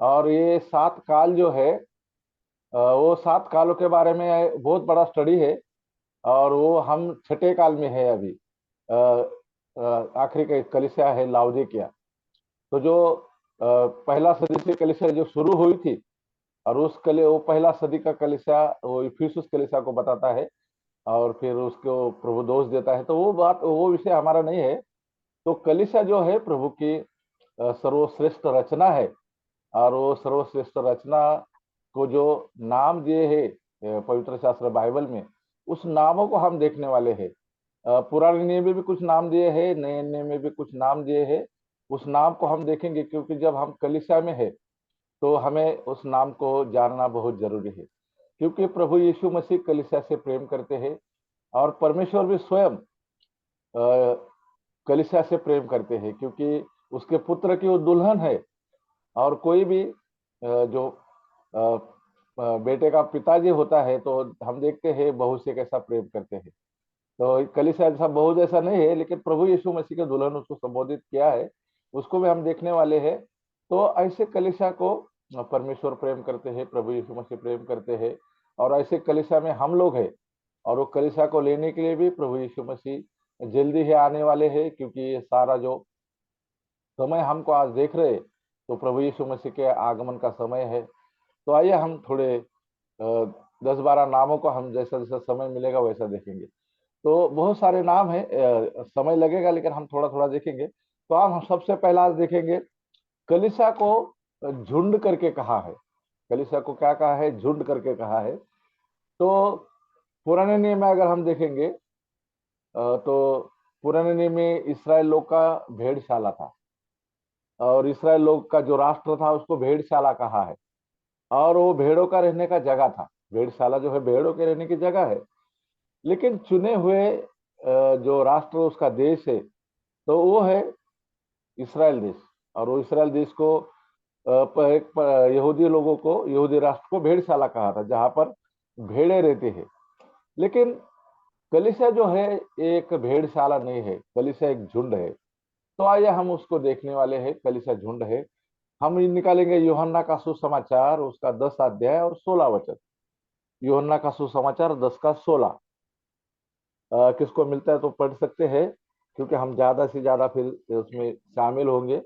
और ये 7 काल जो है, वो 7 कालों के बारे में बहुत बड़ा स्टडी है। और वो हम छठे काल में है अभी। अ, आखिरी का कलीसिया है लाउदीकिया। तो जो पहला सदी से कलीसिया जो शुरू हुई थी, और वो पहला सदी का कलीसिया वो इफिसुस कलीसिया को बताता है, और फिर उसको प्रभु दोष देता है। तो वो बात, वो विषय हमारा नहीं है। तो कलीसिया जो है प्रभु की सर्वश्रेष्ठ रचना है। और वो सर्वश्रेष्ठ रचना को जो नाम दिए हैं पवित्र शास्त्र बाइबल में, उस नामों को हम देखने वाले हैं। पुराने नियम में भी कुछ नाम दिए हैं, नए नियम में भी कुछ नाम दिए हैं। उस नाम को हम देखेंगे, क्योंकि जब हम कलीसिया में है तो हमें उस नाम को जानना बहुत जरूरी है। क्योंकि प्रभु यीशु मसीह कलीसिया से प्रेम करते हैं, और परमेश्वर भी स्वयं कलीसिया से प्रेम करते हैं, क्योंकि उसके पुत्र की वो दुल्हन है। और कोई भी जो बेटे का पिताजी होता है, तो हम देखते हैं बहू से कैसा प्रेम करते हैं। तो कलीसिया ऐसा बहू जैसा नहीं है, लेकिन प्रभु यीशु मसीह के दुल्हन उसको संबोधित किया है, उसको भी हम देखने वाले हैं। तो ऐसे कलीसिया को परमेश्वर प्रेम करते हैं, प्रभु यीशु मसीह प्रेम करते हैं। और ऐसे कलीसिया में हम लोग हैं। और वो कलीसिया को लेने के लिए भी प्रभु यीशु मसीह जल्दी ही आने वाले हैं, क्योंकि ये सारा जो समय हमको आज देख रहे हैं, तो प्रभु यीशु मसीह के आगमन का समय है। तो आइए हम थोड़े 10-12 नामों को हम जैसा जैसा समय मिलेगा वैसा देखेंगे। तो बहुत सारे नाम है, समय लगेगा, लेकिन हम थोड़ा थोड़ा देखेंगे। तो हम सबसे पहला आज देखेंगे, कलीसिया को झुंड करके कहा है। कलीसिया को क्या कहा है? झुंड करके कहा है। तो पुराने नियम में अगर हम देखेंगे, तो पुराने नियम में इसराइल लोग का भेड़शाला था। और इसराइल लोग का जो राष्ट्र था उसको भेड़शाला कहा है। और वो भेड़ों का रहने का जगह था। भेड़शाला जो है भेड़ों के रहने की जगह है। लेकिन चुने हुए जो राष्ट्र उसका देश है, तो वो है इसराइल देश। और वो इसराइल देश को यहूदी लोगों को, यहूदी राष्ट्र को भेड़शाला कहा था, जहां पर भेड़े रहते हैं। लेकिन कलीसिया जो है एक भेड़शाला नहीं है, कलीसिया एक झुंड है। तो आइए हम उसको देखने वाले हैं। कलीसिया झुंड है। हम निकालेंगे यूहन्ना का सुसमाचार, उसका 10 अध्याय और 16 वचन। यूहन्ना का सुसमाचार 10 का 16। किसको मिलता है तो पढ़ सकते हैं, क्योंकि हम ज्यादा से ज्यादा फिर उसमें शामिल होंगे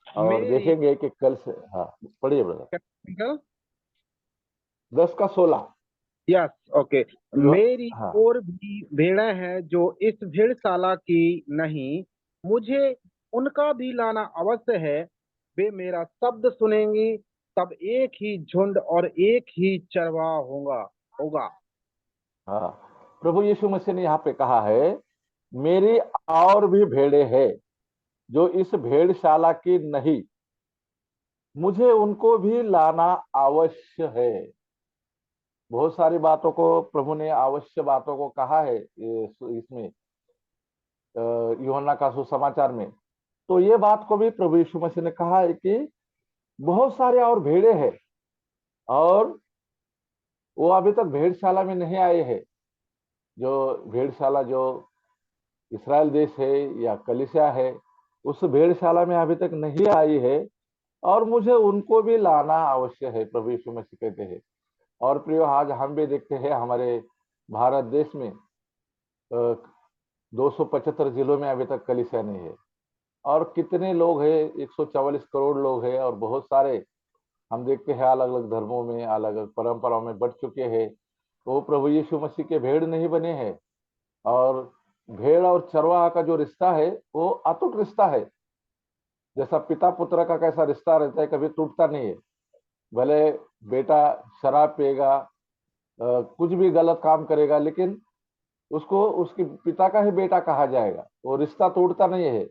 और मेरी देखेंगे कि कल से। हाँ, पढ़िए ब्रदर। अंकल। 10 का 16। Yes, okay. यो मेरी हाँ और भी भेड़ें हैं जो इस भेड़शाला की नहीं, मुझे उनका भी लाना अवश्य है। वे मेरा शब्द सुनेंगी, तब एक ही झुंड और एक ही चरवाहा होगा होगा। हाँ, प्रभु यीशु मसीह ने यहाँ पे कहा है, मेरी और भी भेड़े हैं जो इस भेड़शाला की नहीं, मुझे उनको भी लाना अवश्य है। बहुत सारी बातों को प्रभु ने आवश्यक बातों को कहा है इसमें, यूहन्ना का सुसमाचार में। तो ये बात को भी प्रभु यीशु मसीह ने कहा है कि बहुत सारे और भेड़े हैं, और वो अभी तक भेड़शाला में नहीं आए हैं। जो भेड़शाला जो इसराइल देश है या कलीसिया है, उस भेड़शाला में अभी तक नहीं आई है। और मुझे उनको भी लाना आवश्यक है, प्रभु यीशु मसीह कहते हैं। और प्रियो, आज हम भी देखते हैं हमारे भारत देश में 275 जिलों में अभी तक कलीसिया नहीं है। और कितने लोग हैं? 144 करोड़ लोग हैं, और बहुत सारे हम देखते हैं अलग अलग धर्मों में, अलग अलग परंपराओं में बढ़ चुके हैं। तो वो प्रभु यीशु मसीह के भेड़ नहीं बने हैं। और भेड़ और चरवाहा का जो रिश्ता है वो अटूट रिश्ता है। जैसा पिता पुत्र का कैसा रिश्ता रहता है, कभी टूटता नहीं है। भले बेटा शराब पिएगा, कुछ भी गलत काम करेगा, लेकिन उसको उसके पिता का ही बेटा कहा जाएगा। वो रिश्ता टूटता नहीं है।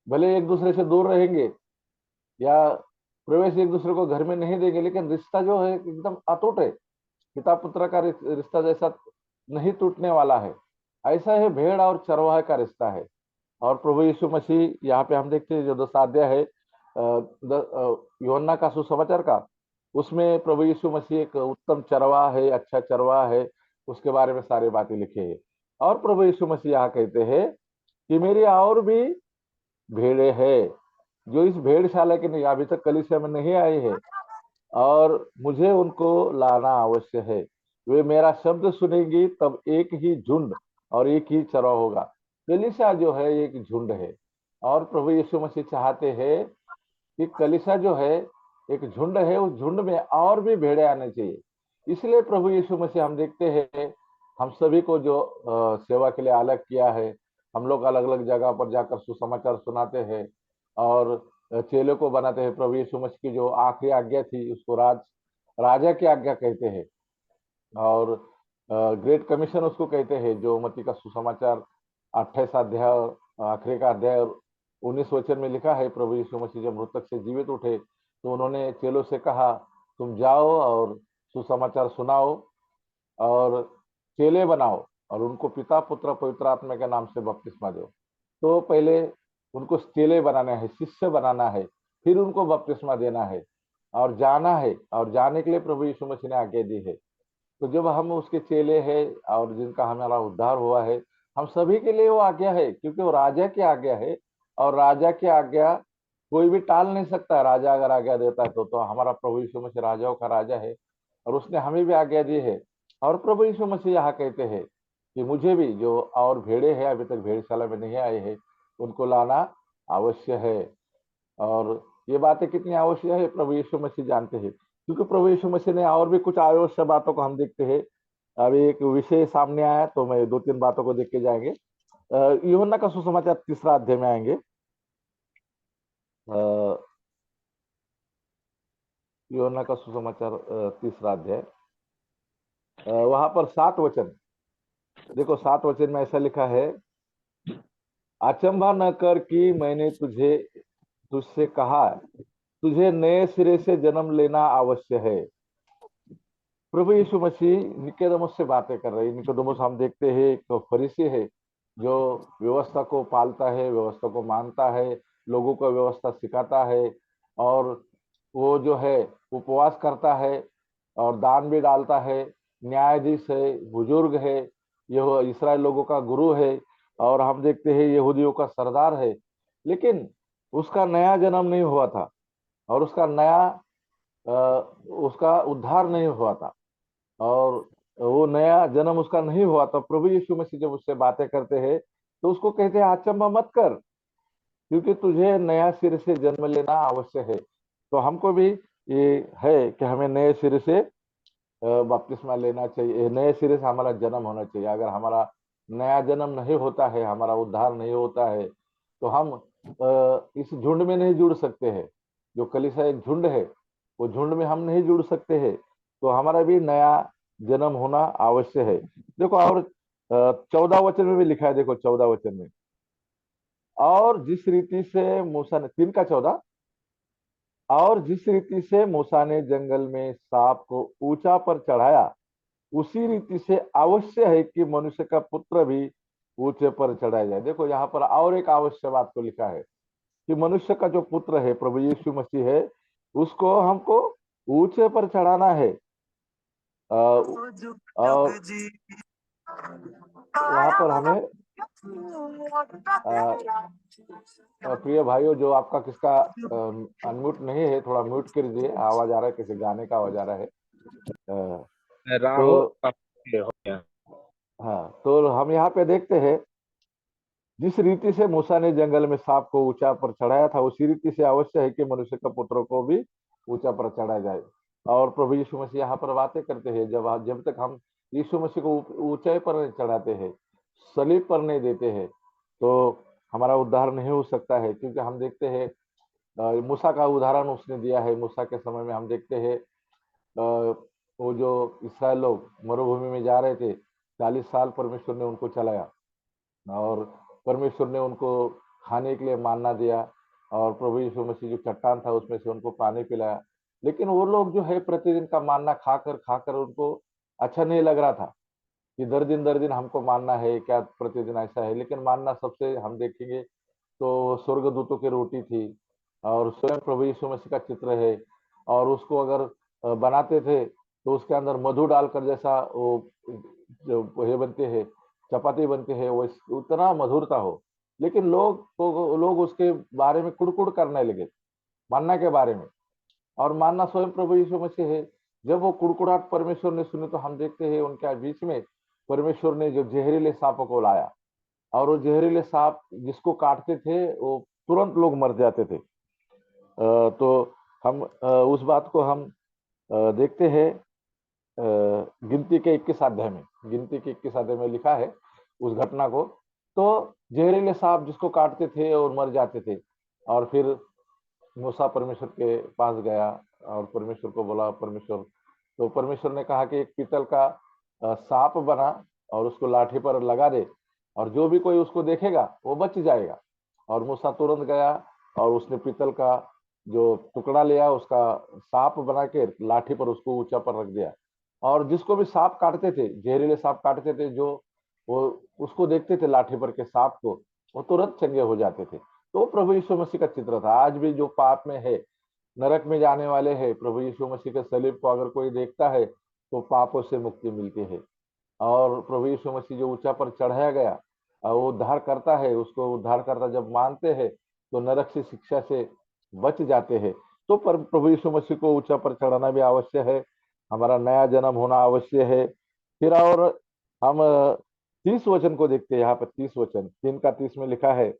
भले एक दूसरे से दूर रहेंगे, या प्रवेश एक दूसरे को घर में नहीं देंगे, लेकिन रिश्ता जो है एकदम अटूट है। पिता पुत्र का रिश्ता जैसा नहीं टूटने वाला है, ऐसा है भेड़ और चरवाहे का रिश्ता है। और प्रभु यीशु मसीह यहाँ पे हम देखते हैं, जो 10 अध्याय है यूहन्ना का सुसमाचार का, उसमें प्रभु यीशु मसीह एक उत्तम चरवाहा है, अच्छा चरवाहा है। उसके बारे में सारी बातें लिखी है। और प्रभु यीशु मसीह यहाँ कहते हैं कि मेरी और भी भेड़े हैं जो इस भेड़शाला के नहीं अभी तक कलीसिया में नहीं आए हैं, और मुझे उनको लाना अवश्य है। वे मेरा शब्द सुनेंगी, तब एक ही झुंड और एक ही चरा होगा। कलीसिया जो है एक झुंड है, और प्रभु यीशु मसीह चाहते हैं कि कलीसिया जो है एक झुंड है, उस झुंड में और भी भेड़े आने चाहिए। इसलिए प्रभु यीशु मसीह, हम देखते हैं हम सभी को जो सेवा के लिए अलग किया है, हम लोग अलग अलग जगह पर जाकर सुसमाचार सुनाते हैं और चेलों को बनाते हैं। प्रभु यीशु मसीह की जो आखिरी आज्ञा थी उसको राजा की आज्ञा कहते हैं, और ग्रेट कमीशन उसको कहते हैं, जो मत्ती का सुसमाचार 28 अध्याय आखिरी का अध्याय और 19 वचन में लिखा है। प्रभु यीशु मसीह जब मृतक से जीवित उठे तो उन्होंने चेलों से कहा, तुम जाओ और सुसमाचार सुनाओ और चेले बनाओ और उनको पिता पुत्र पवित्र आत्मा के नाम से बपतिस्मा दो। तो पहले उनको चेले बनाना है, शिष्य बनाना है, फिर उनको बपतिस्मा देना है और जाना है, और जाने के लिए प्रभु यीशु मसीह ने आज्ञा दी है। तो जब हम उसके चेले हैं और जिनका हमारा उद्धार हुआ है, हम सभी के लिए वो आज्ञा है, क्योंकि वो राजा की आज्ञा है, और राजा की आज्ञा कोई भी टाल नहीं सकता। राजा अगर आज्ञा देता है तो हमारा प्रभु यीशु मसीह राजाओं का राजा है, और उसने हमें भी आज्ञा दी है। और प्रभु यीशु मसीह यहाँ कहते हैं कि मुझे भी जो और भेड़े हैं अभी तक भेड़शाला में नहीं आए हैं, उनको लाना अवश्य है। और ये बातें कितनी आवश्यक है प्रभु यीशु मसीह जानते हैं, क्योंकि प्रभु यीशु मसीह ने और भी कुछ आवश्यक बातों को हम देखते हैं। अभी एक विषय सामने आया तो मैं दो तीन बातों को देख के जाएंगे। यूहन्ना का सुसमाचार तीसरा अध्याय में आएंगे। यूहन्ना का सुसमाचार तीसरा अध्याय, वहां पर 7 वचन देखो। 7 वचन में ऐसा लिखा है, अचंभा न कर कि मैंने तुझसे कहा, तुझे नए सिरे से जन्म लेना अवश्य है। प्रभु यीशु मसीह निकोदेमुस से बातें कर रहे हैं। निकोदेमुस हम देखते हैं एक तो फरीसी है, जो व्यवस्था को पालता है, व्यवस्था को मानता है, लोगों को व्यवस्था सिखाता है, और वो जो है उपवास करता है और दान भी डालता है, न्यायाधीश है, बुजुर्ग है, यह इसराइल लोगों का गुरु है, और हम देखते हैं यहूदियों का सरदार है। लेकिन उसका नया जन्म नहीं हुआ था, और उसका उद्धार नहीं हुआ था, और वो नया जन्म उसका नहीं हुआ। तो प्रभु यीशु मसीह जब उससे बातें करते हैं तो उसको कहते हैं, अचंभा मत कर, क्योंकि तुझे नया सिरे से जन्म लेना आवश्यक है। तो हमको भी ये है कि हमें नए सिरे से बपतिस्मा लेना चाहिए, नए सिरे से हमारा जन्म होना चाहिए। अगर हमारा नया जन्म नहीं होता है, हमारा उद्धार नहीं होता है, तो हम इस झुंड में नहीं जुड़ सकते हैं। जो कलीसिया एक झुंड है, वो झुंड में हम नहीं जुड़ सकते हैं। तो हमारा भी नया जन्म होना आवश्यक है। देखो, और 14 वचन में भी लिखा है, देखो 14 वचन में, और जिस रीति से मूसा ने 3 का 14, और जिस रीति से मूसा ने जंगल में सांप को ऊंचा पर चढ़ाया, उसी रीति से अवश्य है कि मनुष्य का पुत्र भी ऊंचे पर चढ़ाया जाए। देखो यहाँ पर और एक आवश्यक बात को लिखा है कि मनुष्य का जो पुत्र है प्रभु यीशु मसीह है, उसको हमको ऊंचे पर चढ़ाना है। और वहां पर हमें प्रिय भाइयों, जो आपका किसका अनम्यूट नहीं है, थोड़ा म्यूट कर दीजिए, आवाज आ रहा है, किसी गाने का आवाज आ रहा है। राहो तो हो गया। हाँ, तो हम यहाँ पे देखते हैं, जिस रीति से मूसा ने जंगल में सांप को ऊंचा पर चढ़ाया था, उसी रीति से अवश्य है कि मनुष्य का पुत्र को भी ऊंचा पर चढ़ाया जाए। और प्रभु यीशु मसीह यहाँ पर बातें करते हैं, जब तक हम यीशु मसीह को ऊंचाई पर नहीं चढ़ाते हैं, सलीब पर नहीं देते हैं, तो हमारा उद्धार नहीं हो सकता है। क्योंकि हम देखते हैं मूसा का उदाहरण उसने दिया है। मूसा के समय में हम देखते हैं वो जो इसराइल लोग मरुभूमि में जा रहे थे, 40 साल परमेश्वर ने उनको चलाया, और परमेश्वर ने उनको खाने के लिए मानना दिया, और प्रभु यीशु मसीह जो चट्टान था उसमें से उनको पानी पिलाया। लेकिन वो लोग जो है प्रतिदिन का मानना खाकर खाकर उनको अच्छा नहीं लग रहा था कि दर दिन हमको मानना है क्या, प्रतिदिन ऐसा है। लेकिन मानना सबसे हम देखेंगे तो स्वर्गदूतों की रोटी थी, और स्वयं प्रभु यीशु मसीह का चित्र है, और उसको अगर बनाते थे तो उसके अंदर मधु डालकर, जैसा वो जो ये बनते हैं, चपाती बनते हैं, वो उतना मधुरता हो। लेकिन लोग उसके बारे में कुड़कुड़ करने लगे, मानना के बारे में। और मानना स्वयं प्रभु यीशु मसीह है। जब वो कुड़कुड़ाहट परमेश्वर ने सुनी, तो हम देखते हैं उनके बीच में परमेश्वर ने जो जहरीले सांपों को लाया, और वो जहरीले सांप जिसको काटते थे वो तुरंत लोग मर जाते थे। तो हम उस बात को हम देखते हैं गिनती के 21 अध्याय में। गिनती के 21 अध्याय में लिखा है उस घटना को। तो जहरीले सांप जिसको काटते थे और मर जाते थे। और फिर मूसा परमेश्वर के पास गया और परमेश्वर को बोला, परमेश्वर, तो परमेश्वर ने कहा कि एक पीतल का सांप बना और उसको लाठी पर लगा दे, और जो भी कोई उसको देखेगा वो बच जाएगा। और मूसा तुरंत गया और उसने पीतल का जो टुकड़ा लिया, उसका सांप बना के लाठी पर उसको ऊंचा पर रख दिया। और जिसको भी सांप काटते थे, जहरीले सांप काटते थे, जो वो उसको देखते थे लाठी पर के सांप को, वो तुरंत चंगे हो जाते थे। तो प्रभु यीशु मसीह का चित्र था। आज भी जो पाप में है, नरक में जाने वाले हैं, प्रभु यीशु मसीह के सलीब को अगर कोई देखता है तो पापों से मुक्ति मिलती है। और प्रभु यीशु मसीह जो ऊंचा पर चढ़ाया गया, वो उद्धार करता है, उसको उद्धार करता जब मानते हैं तो नरक से शिक्षा से बच जाते हैं। तो पर प्रभु यीशु मसीह को ऊंचा पर चढ़ाना भी आवश्यक है, हमारा नया जन्म होना आवश्यक है। फिर और हम 30 वचन को देखते हैं। यहाँ पर 30 वचन 3 का 30 में लिखा है,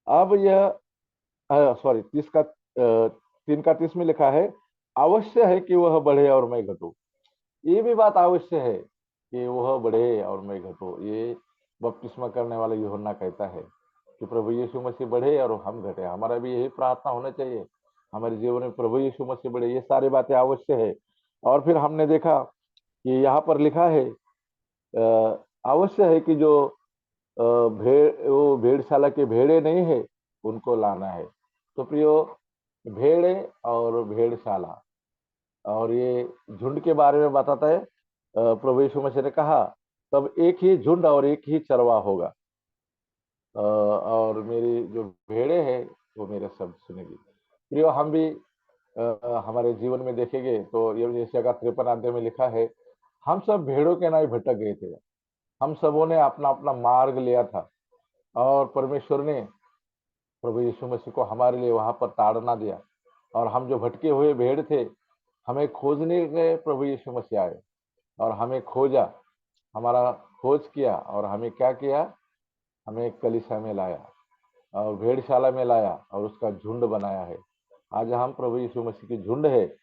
अब यह, सॉरी, 3 का 30 में लिखा है, अवश्य है कि वह बढ़े और मैं घटूं। ये भी बात अवश्य है कि वह बढ़े और मैं घटूं। ये बपतिस्मा करने वाला यूहन्ना कहता है कि प्रभु यीशु मसीह बढ़े और हम घटे। हमारा भी यही प्रार्थना होना चाहिए, हमारे जीवन में प्रभु यीशु मसीह बढ़े। ये सारी बातें अवश्य है। और फिर हमने देखा कि यहाँ पर लिखा है अवश्य है कि जो वो भेड़शाला के भेड़े नहीं है उनको लाना है। तो प्रियो, भेड़े और भेड़शाला, और ये झुंड के बारे में बताता है। प्रभु यीशु मसीह ने कहा, तब एक ही झुंड और एक ही चरवा होगा, और मेरी जो भेड़े हैं वो मेरे शब्द सुनेगी। प्रियो, हम भी हमारे जीवन में देखेंगे तो ये जैसे अगर 53 अध्याय में लिखा है, हम सब भेड़ों के नाई भटक गए थे, हम सबों ने अपना अपना मार्ग लिया था, और परमेश्वर ने प्रभु यीशु मसीह को हमारे लिए वहां पर ताड़ना दिया। और हम जो भटके हुए भेड़ थे, हमें खोजने गए, प्रभु यीशु मसीह आए और हमें खोजा, हमारा खोज किया, और हमें क्या किया, हमें कलीसिया में लाया और भेड़शाला में लाया और उसका झुंड बनाया है। आज हम प्रभु यीशु मसीह की झुंड है,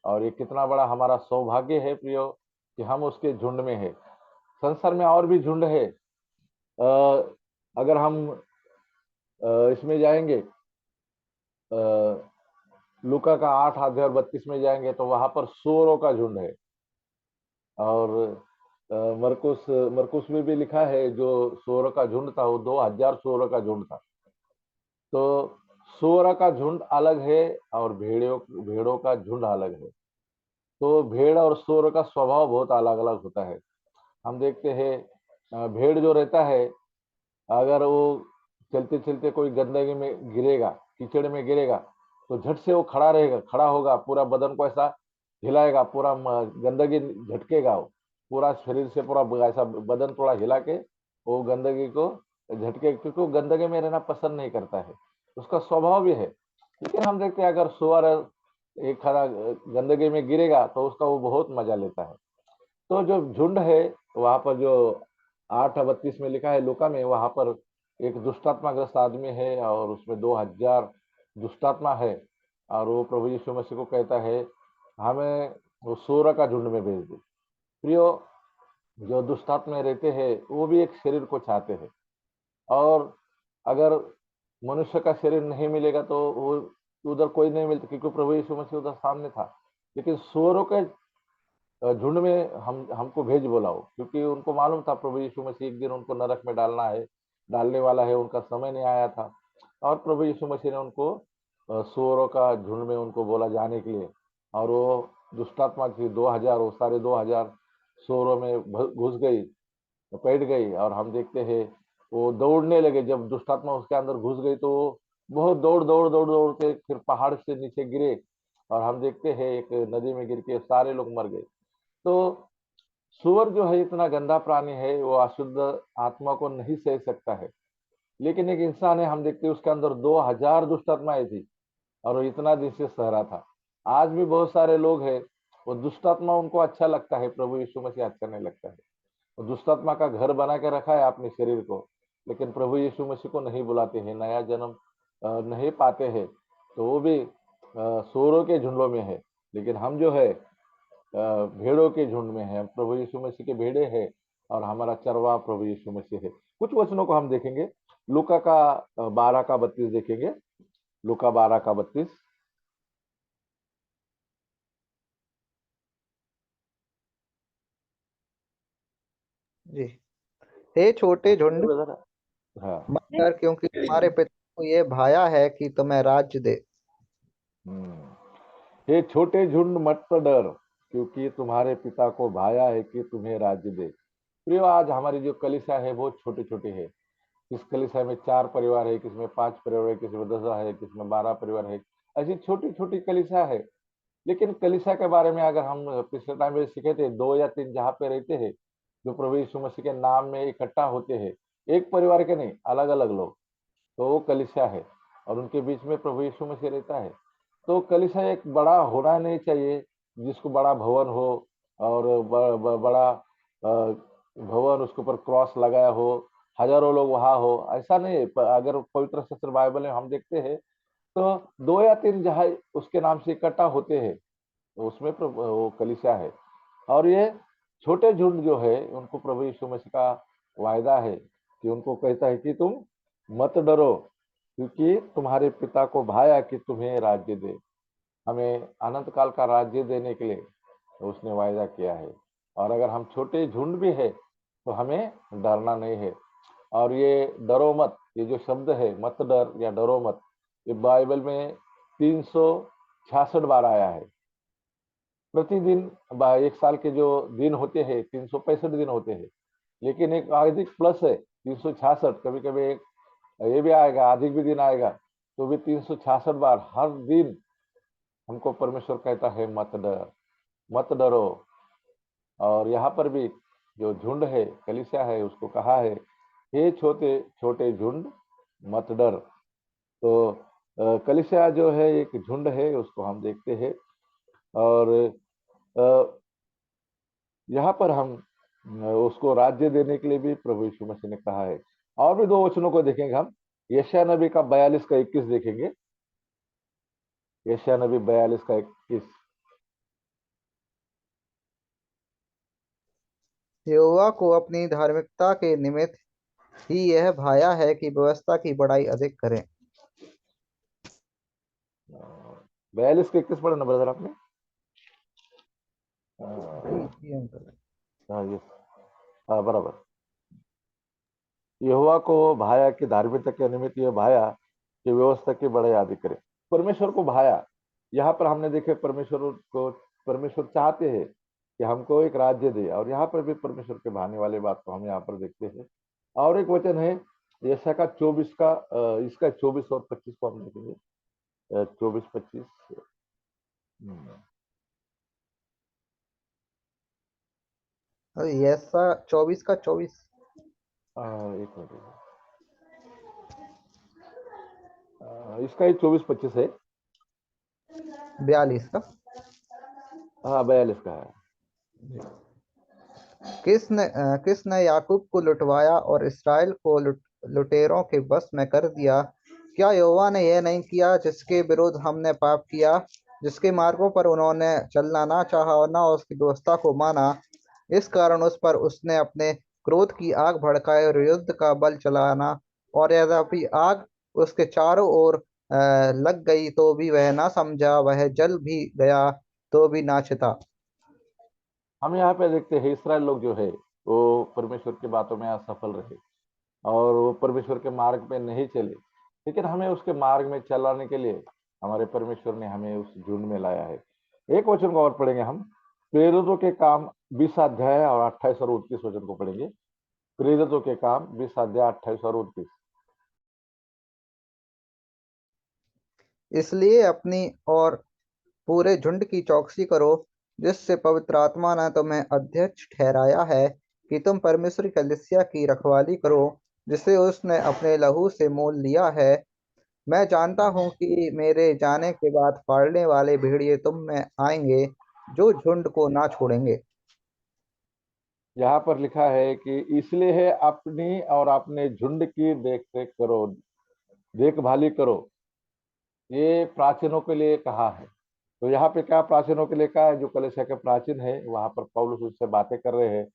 और ये कितना बड़ा हमारा सौभाग्य है प्रियो कि हम उसके झुंड में है। संसार में और भी झुंड है। अगर हम इसमें जाएंगे, लूका का 8 अध्याय और 32 में जाएंगे तो वहां पर सूअरों का झुंड है। और मरकुस मरकुस में भी लिखा है, जो सूअरों का झुंड था वो 2000 सूअरों का झुंड था। तो सूअर का झुंड अलग है और भेड़ों भेड़ों का झुंड अलग है। तो भेड़ और सूअर का स्वभाव बहुत अलग अलग होता है। हम देखते हैं भेड़ जो रहता है, अगर वो चलते चलते कोई गंदगी में गिरेगा, कीचड़ में गिरेगा, तो झट से वो खड़ा रहेगा, खड़ा होगा, पूरा बदन को ऐसा हिलाएगा, पूरा गंदगी झटकेगा, वो पूरा शरीर से पूरा ऐसा बदन थोड़ा हिला के वो गंदगी को झटके, क्योंकि वो गंदगी में रहना पसंद नहीं करता है, उसका स्वभाव भी है। लेकिन हम देखते हैं अगर सुअर एक खड़ा गंदगी में गिरेगा तो उसका वो बहुत मजा लेता है। तो जो झुंड है, वहां पर जो 8:32 में लिखा है लूका में, वहां पर एक दुष्टात्मा ग्रस्त आदमी है और उसमें 2000 दुष्टात्मा है। और वो प्रभु यीशु मसीह को कहता है, हमें वो सूअर का झुंड में भेज दे। प्रियो, जो दुष्टात्मा रहते हैं वो भी एक शरीर को चाहते हैं, और अगर मनुष्य का शरीर नहीं मिलेगा तो वो उधर कोई नहीं मिलता, क्योंकि प्रभु यीशु मसीह उधर सामने था। लेकिन सूअरों के झुंड में हम हमको भेज बुलाओ, क्योंकि उनको मालूम था प्रभु यीशु मसीह एक दिन उनको नरक में डालना है, डालने वाला है, उनका समय नहीं आया था। और प्रभु यीशु मसीह ने उनको सूअरों का झुंड में उनको बोला जाने के लिए। और वो दुष्टात्मा थी 2000, वो सारे 2000 सूअरों में घुस गई, बैठ गई। और हम देखते हैं वो दौड़ने लगे, जब दुष्टात्मा उसके अंदर घुस गई तो वो बहुत दौड़ दौड़ दौड़ दौड़ के फिर पहाड़ से नीचे गिरे, और हम देखते हैं एक नदी में गिर के सारे लोग मर गए। तो सुअर जो है इतना गंदा प्राणी है, वो अशुद्ध आत्मा को नहीं सह सकता है। लेकिन एक इंसान है, हम देखते हैं उसके अंदर 2000 दुष्ट आत्माएं थी और वो इतना दिन से सह रहा था। आज भी बहुत सारे लोग हैं, वो दुष्ट आत्मा उनको अच्छा लगता है, प्रभु यीशु मसीह अच्छा नहीं लगता है। वो दुष्ट आत्मा का घर बना के रखा है अपने शरीर को, लेकिन प्रभु यीशु मसीह को नहीं बुलाते हैं, नया जन्म नहीं पाते हैं, तो वो भी सूरों के झुंडों में है। लेकिन हम जो है भेड़ों के झुंड में है, हम प्रभु यीशु मसीह के भेड़े हैं और हमारा चरवाहा प्रभु यीशु मसीह है। कुछ वचनों को हम देखेंगे, लूका का 12 का 32 देखेंगे, लूका 12 का 32। जी। हे छोटे झुंड, ब्रदर, हाँ। मत डर, क्योंकि तुम्हारे पिता को ये भाया है कि तुम्हें राज्य दे। हे छोटे झुंड मत डर, क्योंकि तुम्हारे पिता को भाया है कि तुम्हें राज्य दे। प्रियो, आज हमारी जो कलीसिया है वो छोटे छोटे है। इस कलीसिया में 4 परिवार है, किसमें 5 परिवार है, किसमें 10 है, किसमें 12 परिवार है। ऐसी छोटी छोटी कलीसिया है। लेकिन कलीसिया के बारे में अगर हम पिछले टाइम में सीखे थे, 2 या 3 जहाँ पे रहते हैं, जो प्रभु यीशु मसीह के नाम में इकट्ठा होते हैं, एक परिवार के नहीं, अलग अलग लोग, तो वो कलीसिया है। और उनके बीच में प्रभु यीशु मसीह रहता है। तो कलीसिया एक बड़ा होना नहीं चाहिए, जिसको बड़ा भवन हो और बड़ा भवन, उसके ऊपर क्रॉस लगाया हो, हजारों लोग वहां हो, ऐसा नहीं है। अगर पवित्र शास्त्र बाइबल में हम देखते हैं, तो 2 या 3 जहाँ उसके नाम से इकट्ठा होते हैं, तो उसमें वो कलीसिया है। और ये छोटे झुंड जो है, उनको प्रभु यीशु मसीह का वायदा है कि उनको कहता है कि तुम मत डरो, क्योंकि तुम्हारे पिता को भाया कि तुम्हें राज्य दे। हमें अनंत काल का राज्य देने के लिए उसने वायदा किया है। और अगर हम छोटे झुंड भी है, तो हमें डरना नहीं है। और ये डरो मत, ये जो शब्द है मत डर या डरो मत, ये बाइबल में 366 बार आया है। प्रतिदिन एक साल के जो दिन होते हैं 365 दिन होते हैं, लेकिन एक अधिक प्लस है 366। कभी कभी एक ये भी आएगा, अधिक भी दिन आएगा, तो भी 366 बार हर दिन हमको परमेश्वर कहता है मत डर, मत डरो। और यहाँ पर भी जो झुंड है, कलीसिया है, उसको कहा है, हे छोटे छोटे झुंड मत डर। तो कलीसिया जो है एक झुंड है, उसको हम देखते हैं। और यहाँ पर हम उसको राज्य देने के लिए भी प्रभु यीशु मसीह ने कहा है। और भी 2 वचनों को देखेंगे हम, यशायाह नबी का 42 का 21 देखेंगे, यशायाह नबी 42 का 21। यहोवा को अपनी धार्मिकता के निमित्त ही यह भाया है कि व्यवस्था की बड़ाई अधिक करें। 42 का 21 पढ़ा ना ब्रदर आपने? जी अंकल। हाँ, ये, हाँ, बराबर। यहोवा को भाया कि धार्मिकता के निमित्त यह भाया कि व्यवस्था की बड़ाई आदि करे। परमेश्वर को भाया, यहाँ पर हमने देखे परमेश्वर चाहते हैं कि हमको एक राज्य दे, और यहाँ पर भी परमेश्वर के भाने वाले बात को हम यहाँ पर देखते हैं। और एक वचन है यशायाह का 24 का इसका 24 और 25 को हम देखेंगे, 24-25। ऐसा 24 का 24। एक मिनट, इसका ही 24-25 है। 42 का। हाँ, 42 का है। किसने याकूब को लुटवाया और इसराइल को लुटेरों के बस में कर दिया? क्या यहोवा ने यह नहीं किया जिसके विरुद्ध हमने पाप किया, जिसके मार्गों पर उन्होंने चलना ना चाहा और ना उसकी व्यवस्था को माना? इस कारण उस पर उसने अपने क्रोध की आग भड़काई और युद्ध का बल चलाना, और यद्यपि आग उसके चारों ओर लग गई तो भी वह ना समझा, वह जल भी गया तो भी ना छिता। हम यहाँ पे देखते हैं इसराइल लोग जो है, वो परमेश्वर की बातों में असफल रहे और वो परमेश्वर के मार्ग पे नहीं चले। लेकिन हमें उसके मार्ग में चलाने के लिए हमारे परमेश्वर ने हमें उस झुंड में लाया है। एक वचन को और पढ़ेंगे हम, प्रेरितों के काम 20 अध्याय और 28 और 29 वचन को पढ़ेंगे। प्रेरितों के काम 20 अध्याय 28 और 29। इसलिए अपनी और पूरे झुंड की चौकसी करो, जिससे पवित्र आत्मा ने तुम्हें अध्यक्ष ठहराया है कि तुम परमेश्वर की कलीसिया की रखवाली करो, जिसे उसने अपने लहू से मोल लिया है। मैं जानता हूँ कि मेरे जाने के बाद फाड़ने वाले भेड़िए तुम में आएंगे, जो झुंड को ना छोड़ेंगे। यहाँ पर लिखा है कि इसलिए है अपनी और अपने झुंड की देख रेख करो, देखभाली करो। ये प्राचीनों के लिए कहा है। तो यहाँ पे क्या प्राचीनों के लिए कहा है? जो कलीसिया के प्राचीन है, वहां पर पौलुस उससे बातें कर रहे हैं।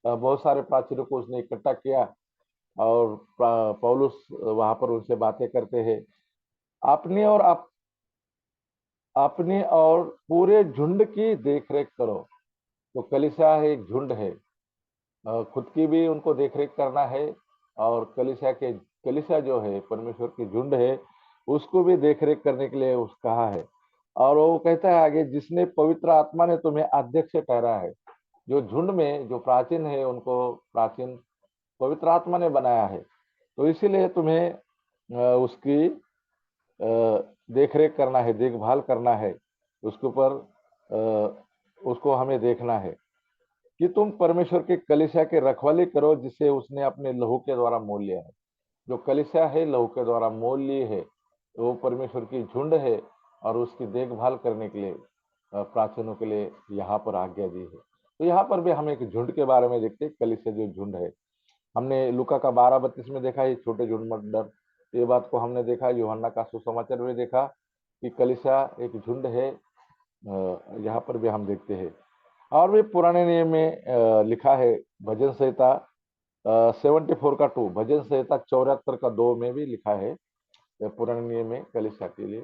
बहुत सारे प्राचीनों को उसने इकट्ठा किया और पौलुस वहां पर उनसे बातें करते हैं। अपनी और अपनी और पूरे झुंड की देख रेख करो। तो कलीसिया एक झुंड है। खुद की भी उनको देखरेख करना है, और कलीसिया जो है परमेश्वर की झुंड है, उसको भी देखरेख करने के लिए उस कहा है। और वो कहता है आगे, जिसने पवित्र आत्मा ने तुम्हें अध्यक्ष ठहरा है। जो झुंड में जो प्राचीन है, उनको प्राचीन पवित्र आत्मा ने बनाया है। तो इसीलिए तुम्हें उसकी देखरेख करना है, देखभाल करना है, उसके ऊपर उसको हमें देखना है कि तुम परमेश्वर के कलीसिया के रखवाली करो, जिसे उसने अपने लहू के द्वारा मोल लिया है। जो कलीसिया है लहू के द्वारा मोल लिए है, वो परमेश्वर की झुंड है, और उसकी देखभाल करने के लिए प्राचीनों के लिए यहाँ पर आज्ञा दी है। तो यहाँ पर भी हम एक झुंड के बारे में देखते हैं, कलीसिया जो झुंड है। हमने लूका का 12:32 में देखा ये छोटे झुंड मत डर। ये बात को हमने देखा यूहन्ना का सुसमाचार में देखा कि कलीसिया एक झुंड है। यहाँ पर भी हम देखते हैं। और भी पुराने नियम में लिखा है, भजन संहिता 74 का 2, भजन संहिता 74 का 2 में भी लिखा है पुराने नियम में कलीसिया के लिए,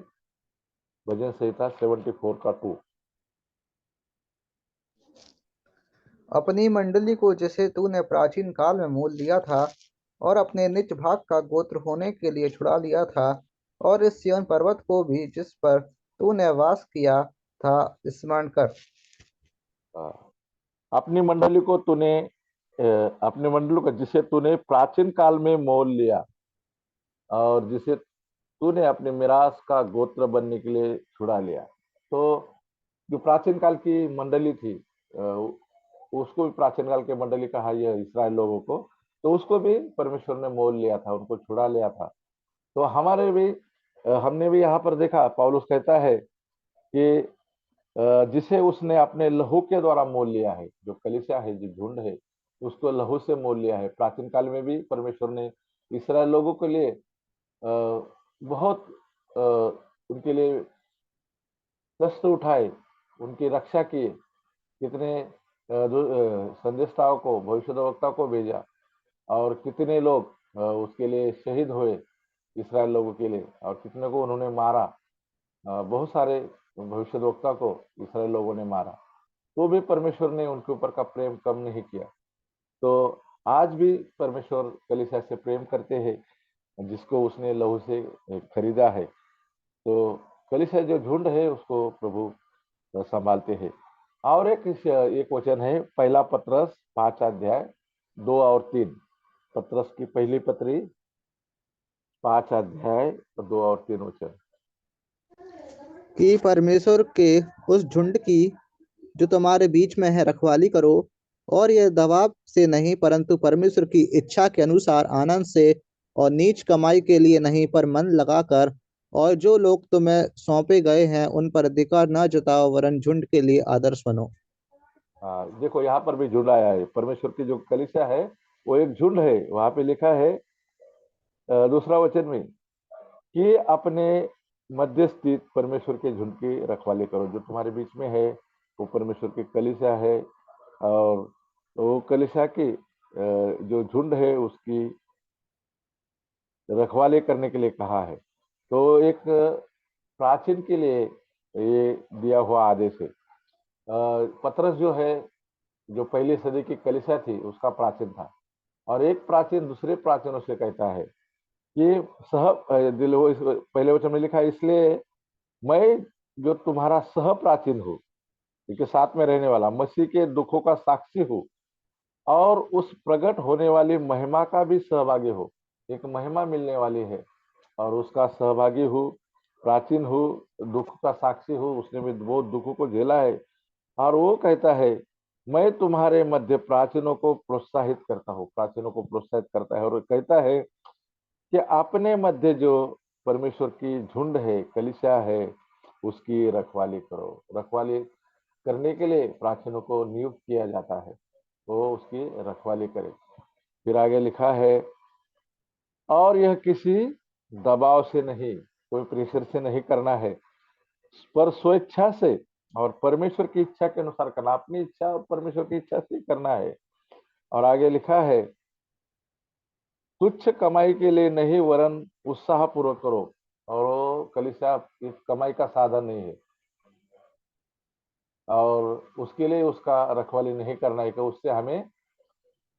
भजन संहिता 74 का 2। अपनी मंडली को जिसे तूने प्राचीन काल में मोल लिया था और अपने निज भाग का गोत्र होने के लिए छुड़ा लिया था, और इस सिय्योन पर्वत को भी जिस पर तूने वास किया था स्मरण कर। अपनी मंडली को तूने अपनी मंडली को जिसे तूने प्राचीन काल में मोल लिया, और जिसे तूने अपने मिरास का गोत्र बनने के लिए छुड़ा लिया। तो जो प्राचीन काल की मंडली थी, उसको भी प्राचीन काल की मंडली कहा यह इसराइल लोगों को। तो उसको भी परमेश्वर ने मोल लिया था, उनको छुड़ा लिया था। तो हमारे भी हमने भी यहाँ पर देखा, पौलुस कहता है कि जिसे उसने अपने लहू के द्वारा मोल लिया है। जो कलीसिया है, जो झुंड है, उसको लहू से मोल लिया है। प्राचीन काल में भी परमेश्वर ने इसराइल लोगों के लिए बहुत उनके लिए कष्ट उठाए, उनकी रक्षा किए। कितने संदेशताओं को, भविष्यद्वक्ता को भेजा, और कितने लोग उसके लिए शहीद हुए इसराइल लोगों के लिए, और कितने को उन्होंने मारा। बहुत सारे भविष्यद्वक्ता को इसराइल लोगों ने मारा, तो भी परमेश्वर ने उनके ऊपर का प्रेम कम नहीं किया। तो आज भी परमेश्वर कलीसिया से प्रेम करते हैं, जिसको उसने लहू से खरीदा है। तो कलीसिया जो झुंड है, उसको प्रभु संभालते हैं। और एक वचन है, पहला पत्रस 5 अध्याय 2 और 3। पत्रस की पहली पत्री 5 अध्याय 2 और 3 वचन। कि परमेश्वर के उस झुंड की जो तुम्हारे बीच में है रखवाली करो, और यह दबाव से नहीं परंतु परमेश्वर की इच्छा के अनुसार आनंद से, और नीच कमाई के लिए नहीं पर मन लगाकर, और जो लोग तुम्हें सौंपे गए हैं उन पर अधिकार न जताओ वरन झुंड के लिए आदर्श बनो। हाँ, देखो यहाँ पर भी झुंड आया है। परमेश्वर की जो कलीसिया है, वो एक झुंड है। वहां पे लिखा है दूसरा वचन में कि अपने मध्य स्थित परमेश्वर के झुंड की रखवाली करो। जो तुम्हारे बीच में है, वो परमेश्वर की कलीसिया है, और वो कलीसिया की जो झुंड है, उसकी रखवाली करने के लिए कहा है। तो एक प्राचीन के लिए ये दिया हुआ आदेश है। पतरस जो है, जो पहली सदी की कलीसिया थी, उसका प्राचीन था। और एक प्राचीन दूसरे प्राचीनों से कहता है कि पहले वचन में लिखा है, इसलिए मैं जो तुम्हारा सह प्राचीन हूँ, क्योंकि साथ में रहने वाला, मसीह के दुखों का साक्षी हूँ, और उस प्रकट होने वाली महिमा का भी सहभागी हो। एक महिमा मिलने वाली है, और उसका सहभागी हूँ, प्राचीन हूँ, दुख का साक्षी हूँ। उसने भी बहुत दुखों को झेला है। और वो कहता है मैं तुम्हारे मध्य प्राचीनों को प्रोत्साहित करता हूँ, प्राचीनों को प्रोत्साहित करता है और कहता है कि अपने मध्य जो परमेश्वर की झुंड है, कलीसिया है, उसकी रखवाली करो। रखवाली करने के लिए प्राचीनों को नियुक्त किया जाता है, वो उसकी रखवाली करे। फिर आगे लिखा है, और यह किसी दबाव से नहीं, कोई प्रेशर से नहीं करना है, पर स्वेच्छा से और परमेश्वर की इच्छा के अनुसार करना। अपनी इच्छा और परमेश्वर की इच्छा से करना है। और आगे लिखा है, तुच्छ कमाई के लिए नहीं वरन उत्साह पूर्वक करो। और वो कलीसिया इस कमाई का साधन नहीं है, और उसके लिए उसका रखवाली नहीं करना है कि उससे हमें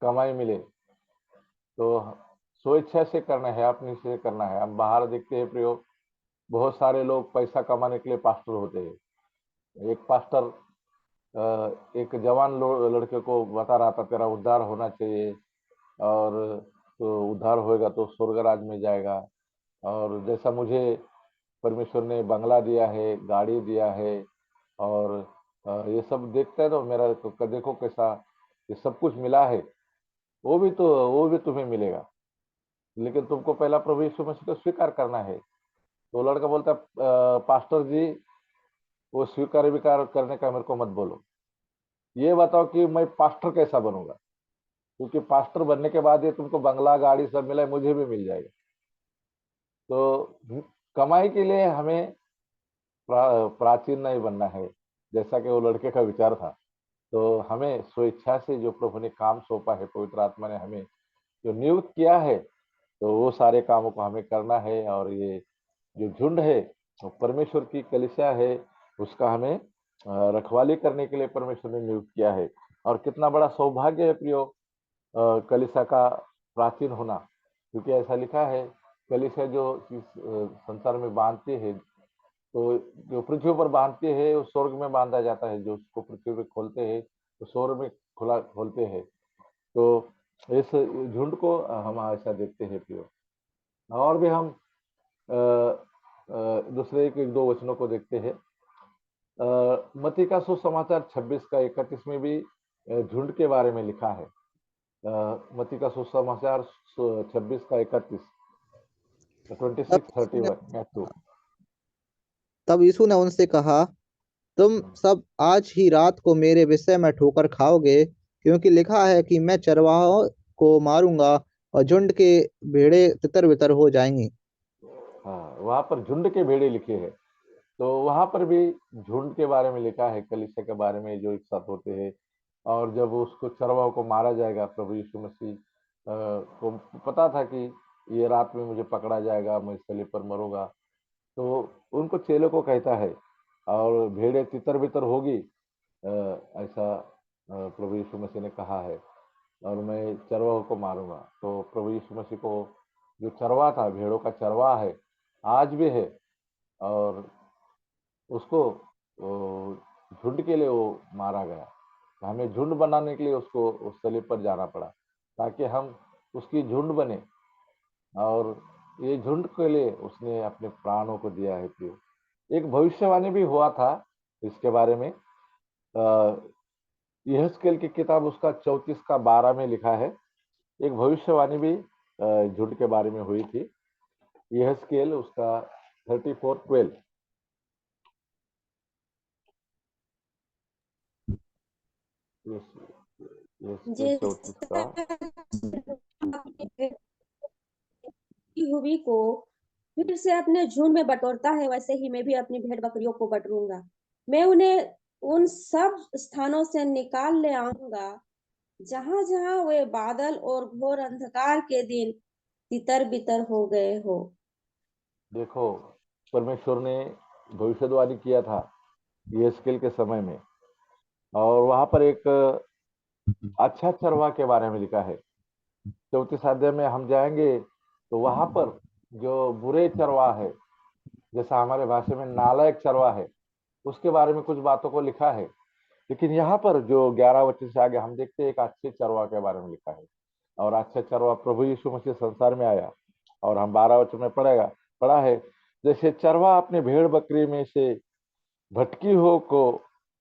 कमाई मिले। तो स्वेच्छा से करना है, अपनी से करना है। हम बाहर देखते हैं प्रियो, बहुत सारे लोग पैसा कमाने के लिए पास्टर होते हैं। एक पास्टर एक जवान लड़के को बता रहा था, तेरा उद्धार होना चाहिए, और तो उद्धार होएगा तो स्वर्ग राज में जाएगा। और जैसा मुझे परमेश्वर ने बंगला दिया है, गाड़ी दिया है, और ये सब देखते हैं तो मेरा तो देखो कैसा ये सब कुछ मिला है, वो भी तुम्हें मिलेगा, लेकिन तुमको पहला प्रभु यीशु मसीह को स्वीकार करना है। तो लड़का बोलता है, पास्टर जी, वो स्वीकार विकार करने का मेरे को मत बोलो, ये बताओ कि मैं पास्टर कैसा बनूंगा, क्योंकि पास्टर बनने के बाद ये तुमको बंगला गाड़ी सब मिला है, मुझे भी मिल जाएगा। तो कमाई के लिए हमें प्राचीन नहीं बनना है, जैसा कि वो लड़के का विचार था। तो हमें स्वेच्छा से जो प्रभु ने काम सौंपा है, पवित्र आत्मा ने हमें जो नियुक्त किया है, तो वो सारे कामों को हमें करना है। और ये जो झुंड है, वो परमेश्वर की कलीसिया है, उसका हमें रखवाली करने के लिए परमेश्वर ने नियुक्त किया है। और कितना बड़ा सौभाग्य है प्रियो, कलीसिया का प्राचीन होना, क्योंकि ऐसा लिखा है, कलीसिया जो इस संसार में बांधते हैं, तो जो पृथ्वी पर बांधते हैं वो स्वर्ग में बांधा जाता है, जो उसको पृथ्वी पे खोलते हैं तो स्वर्ग में खुला खोलते हैं। तो इस झुंड को हम ऐसा देखते हैं प्रियो। और भी हम दूसरे एक दो वचनों को देखते हैं। मत्ती का सुसमाचार 26 का 31 में भी झुंड के बारे में लिखा है। मत्ती का सुसमाचार 26 का 31, तब 26:31 मैथ्यू। तब यीशु ने उनसे कहा, तुम सब आज ही रात को मेरे विषय में ठोकर खाओगे, क्योंकि लिखा है कि मैं चरवाहों को मारूंगा और झुंड के भेड़े तितर बितर हो जाएंगी। हाँ, वहां पर झुंड के भेड़े लिखे हैं, तो वहां पर भी झुंड के बारे में लिखा है, कलीसिया के बारे में जो एक साथ होते हैं। और जब उसको चरवाहों को मारा जाएगा, प्रभु यीशु मसीह को पता था कि ये रात में मुझे पकड़ा जाएगा, मैं सलीब पर मरूंगा, तो उनको चेलों को कहता है, और भेड़े तितर बितर होगी, ऐसा प्रभु यीशु मसीह ने कहा है, और मैं चरवाहों को मारूंगा। तो प्रभु यीशु मसीह को जो चरवा था, भेड़ों का चरवाहा है, आज भी है। और उसको झुंड के लिए वो मारा गया, तो हमें झुंड बनाने के लिए उसको उस सलीब पर जाना पड़ा, ताकि हम उसकी झुंड बने। और ये झुंड के लिए उसने अपने प्राणों को दिया है प्रियो। एक भविष्यवाणी भी हुआ था इसके बारे में। यहेजकेल की किताब उसका 34 का 12 में लिखा है, एक भविष्यवाणी भी झुंड के बारे में हुई थी। यहेजकेल उसका 34:12। यहेजकेल 34 जैसा का हुई को फिर से अपने झुंड में बटोरता है, वैसे ही मैं भी अपनी भेड़ बकरियों को बटोरूंगा। मैं उन्हें उन सब स्थानों से निकाल ले आऊंगा जहां जहां वे बादल और घोर अंधकार के दिन तितर बितर हो गए हो। देखो, परमेश्वर ने भविष्यवाणी किया था यहेजकेल के समय में, और वहां पर एक अच्छा चरवा के बारे में लिखा है। 34 अध्याय में हम जाएंगे तो वहां पर जो बुरे चरवा है, जैसा हमारे भाषा में नालायक चरवा है, उसके बारे में कुछ बातों को लिखा है। लेकिन यहाँ पर जो 11 वचन से आगे हम देखते हैं, एक अच्छे चरवा के बारे में लिखा है। और अच्छा चरवा प्रभु यीशु मसीह संसार में आया, और हम 12 वचन में पढ़ा है, जैसे चरवा अपने भेड़ बकरी में से भटकी हो को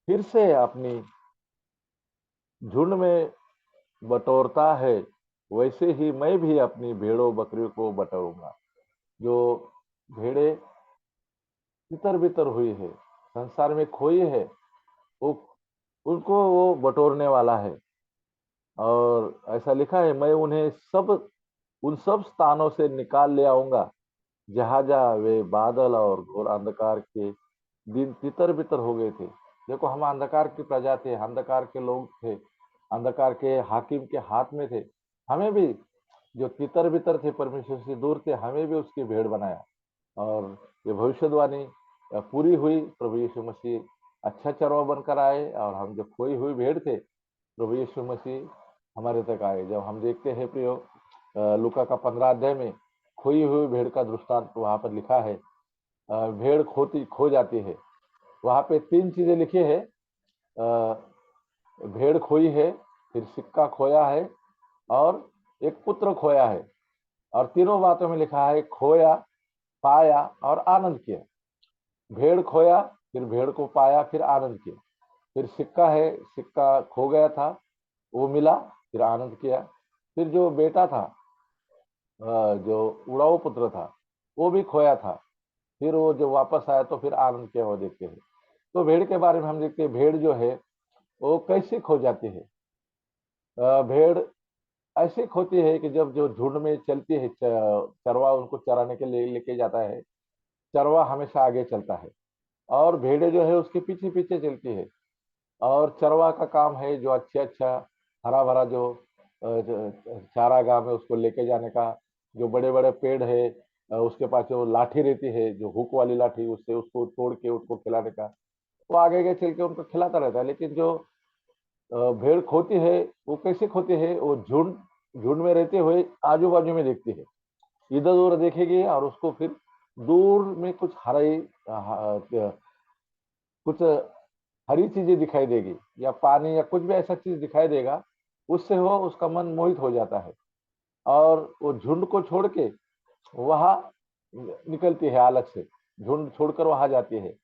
फिर से अपनी झुंड में बटोरता है, वैसे ही मैं भी अपनी भेड़ों बकरियों को बटोरूंगा। जो भेड़े तितर बितर हुई है, संसार में खोई है, वो उनको वो बटोरने वाला है। और ऐसा लिखा है, मैं उन्हें सब उन सब स्थानों से निकाल ले आऊंगा जहां जहां वे बादल और घोर अंधकार के दिन तितर बितर हो गए थे। देखो, हम अंधकार की प्रजा थे, अंधकार के लोग थे, अंधकार के हाकिम के हाथ में थे। हमें भी, जो तितर बितर थे, परमेश्वर से दूर थे, हमें भी उसकी भेड़ बनाया। और ये भविष्यवाणी पूरी हुई। प्रभु यीशु मसीह अच्छा चरवा बनकर आए, और हम जो खोई हुई भेड़ थे, प्रभु यीशु मसीह हमारे तक आए। जब हम देखते हैं प्रियो, लूका का 15 अध्याय में खोई हुई भेड़ का दृष्टांत वहां पर लिखा है। भेड़ खो जाती है। वहां पे 3 चीजें लिखी है। भेड़ खोई है, फिर सिक्का खोया है, और एक पुत्र खोया है। और तीनों बातों में लिखा है खोया, पाया और आनंद किया। भेड़ खोया, फिर भेड़ को पाया, फिर आनंद किया। फिर सिक्का है, सिक्का खो गया था, वो मिला, फिर आनंद किया। फिर जो बेटा था, जो उड़ाऊ पुत्र था, वो भी खोया था, फिर वो जो वापस आया तो फिर आनंद किया, वो देखते हैं। तो भेड़ के बारे में हम देखते हैं, भेड़ जो है वो कैसे खो जाती है। भेड़ ऐसे खोती है कि जब जो झुंड में चलती है, चरवा उनको चराने के लिए लेके जाता है, चरवा हमेशा आगे चलता है और भेड़े जो है उसके पीछे पीछे चलती है। और चरवा का काम है जो अच्छा हरा भरा जो चारागाह में उसको लेके जाने का। जो बड़े बड़े पेड़ है, उसके पास जो लाठी रहती है, जो हुक वाली लाठी, उससे उसको तोड़ के उसको खिलाने का, वो आगे आगे चल के उनको खिलाता रहता है। लेकिन जो भेड़ खोती है, वो कैसे खोती है, वो झुंड झुंड में रहते हुए आजू बाजू में देखती है, इधर उधर देखेगी, और उसको फिर दूर में कुछ कुछ हरी चीजें दिखाई देगी, या पानी या कुछ भी ऐसा चीज दिखाई देगा, उससे वो उसका मन मोहित हो जाता है, और वो झुंड को छोड़ के वहां निकलती है, अलग से झुंड छोड़कर वहां जाती है।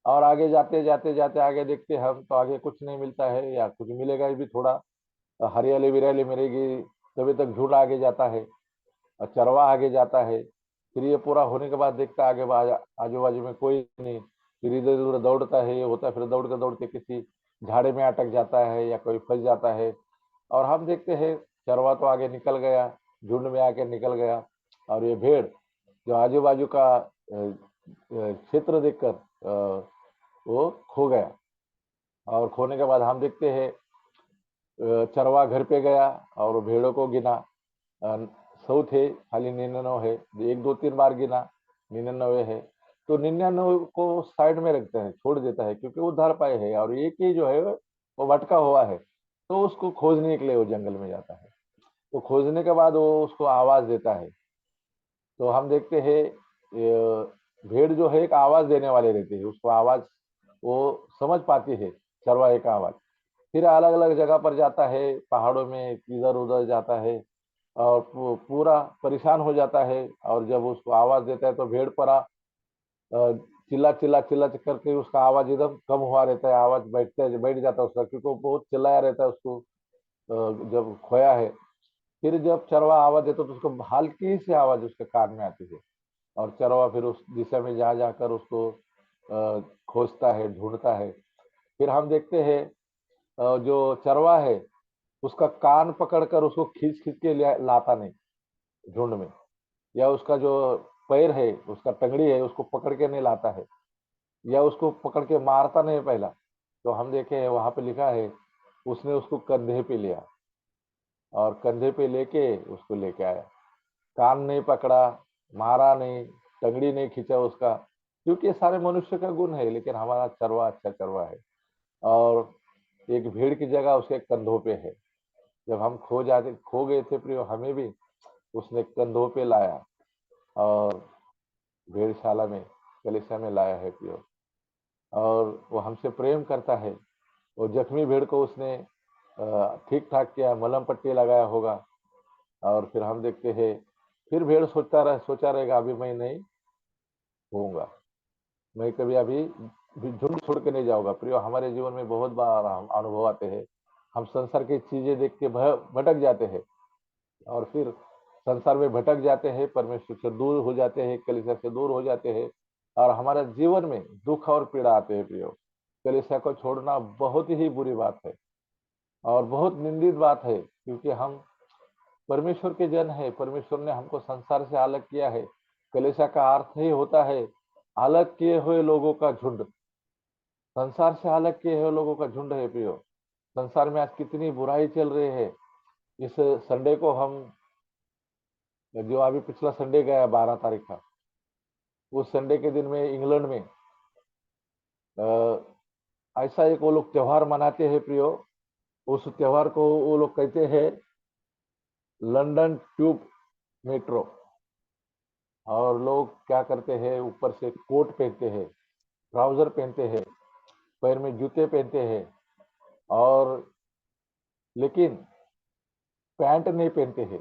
और आगे जाते जाते जाते आगे देखते हैं हम, तो आगे कुछ नहीं मिलता है, या कुछ मिलेगा भी थोड़ा, हरियाली विरयाली मिलेगी, तभी तक झुंड आगे जाता है और चरवा आगे जाता है। फिर ये पूरा होने के बाद देखता है आगे आजू बाजू में कोई नहीं, फिर इधर उधर दौड़ता है, ये होता है, फिर दौड़ते दौड़ते किसी झाड़े में अटक जाता है या कोई फंस जाता है। और हम देखते हैं चरवा तो आगे निकल गया, झुंड में आके निकल गया, और ये भेड़ जो आजू बाजू का क्षेत्र देखकर वो खो गया। और खोने के बाद हम देखते हैं चरवा घर पे गया और भेड़ों को गिना। 100 थे, खाली 99 है। 1 2 3 बार गिना, 99 है। तो 99 को साइड में रखते हैं, छोड़ देता है, क्योंकि वो उद्धार पाए है, और एक ही जो है वो भटका हुआ है। तो उसको खोजने के लिए वो जंगल में जाता है। तो खोजने के बाद वो उसको आवाज देता है। तो हम देखते हैं भेड़ जो है एक आवाज देने वाले रहते हैं, उसको आवाज वो समझ पाती है, चरवाहे का आवाज। फिर अलग अलग जगह पर जाता है, पहाड़ों में इधर उधर जाता है, और पूरा परेशान हो जाता है। और जब उसको आवाज देता है तो भेड़ परा चिल्ला चिल्ला चिल्ला करके उसका आवाज एकदम कम हुआ रहता है, आवाज बैठ जाता है उसका, क्योंकि वो बहुत चिल्लाया रहता है उसको जब खोया है। फिर जब चरवा आवाज देता है तो उसको हल्की सी आवाज उसके कान में आती है, और चरवा फिर उस दिशा में जा जाकर उसको खोजता है, ढूंढता है। फिर हम देखते हैं जो चरवा है उसका कान पकड़कर उसको खींच खींच के लाता नहीं झुंड में, या उसका जो पैर है, उसका टंगड़ी है, उसको पकड़ के नहीं लाता है, या उसको पकड़ के मारता नहीं पहला। तो हम देखे हैं वहां पे लिखा है, उसने उसको कंधे पे लिया, और कंधे पे लेके उसको लेके आया। कान नहीं पकड़ा, मारा नहीं, टंगड़ी नहीं खींचा उसका, क्योंकि ये सारे मनुष्य का गुण है, लेकिन हमारा चरवा अच्छा चरवा है। और एक भीड़ की जगह उसके कंधों पे है। जब हम खो गए थे प्रियो, हमें भी उसने कंधों पे लाया और भेड़शाला में, कलीसिया में लाया है प्रियो। और वो हमसे प्रेम करता है। वो जख्मी भेड़ को उसने ठीक ठाक किया, मलहम पट्टी लगाया होगा। और फिर हम देखते हैं, फिर भेड़ सोचा रहेगा अभी मैं नहीं होऊंगा, मैं कभी अभी भी झुंड छोड़ के नहीं जाऊंगा। प्रियो, हमारे जीवन में बहुत बार हम अनुभव आते हैं हम संसार की चीजें देख के भटक जाते हैं और फिर संसार में भटक जाते हैं, परमेश्वर से दूर हो जाते हैं, कलीसिया से दूर हो जाते हैं और हमारे जीवन में दुख और पीड़ा आते हैं। प्रियो, कलीसिया को छोड़ना बहुत ही बुरी बात है और बहुत निंदित बात है, क्योंकि हम परमेश्वर के जन है। परमेश्वर ने हमको संसार से अलग किया है। कलीसिया का अर्थ ही होता है अलग किए हुए लोगों का झुंड। संसार से अलग किए हुए लोगों का झुंड है। प्रियो, संसार में आज कितनी बुराई चल रही है। इस संडे को हम, जो अभी पिछला संडे गया 12 तारीख का, उस संडे के दिन में इंग्लैंड में ऐसा एक वो लोग त्योहार मनाते हैं। प्रियो, उस त्योहार को वो लोग कहते हैं लंदन ट्यूब मेट्रो। और लोग क्या करते हैं, ऊपर से कोट पहनते हैं, ट्राउजर पहनते हैं, पैर में जूते पहनते हैं और लेकिन पैंट नहीं पहनते हैं,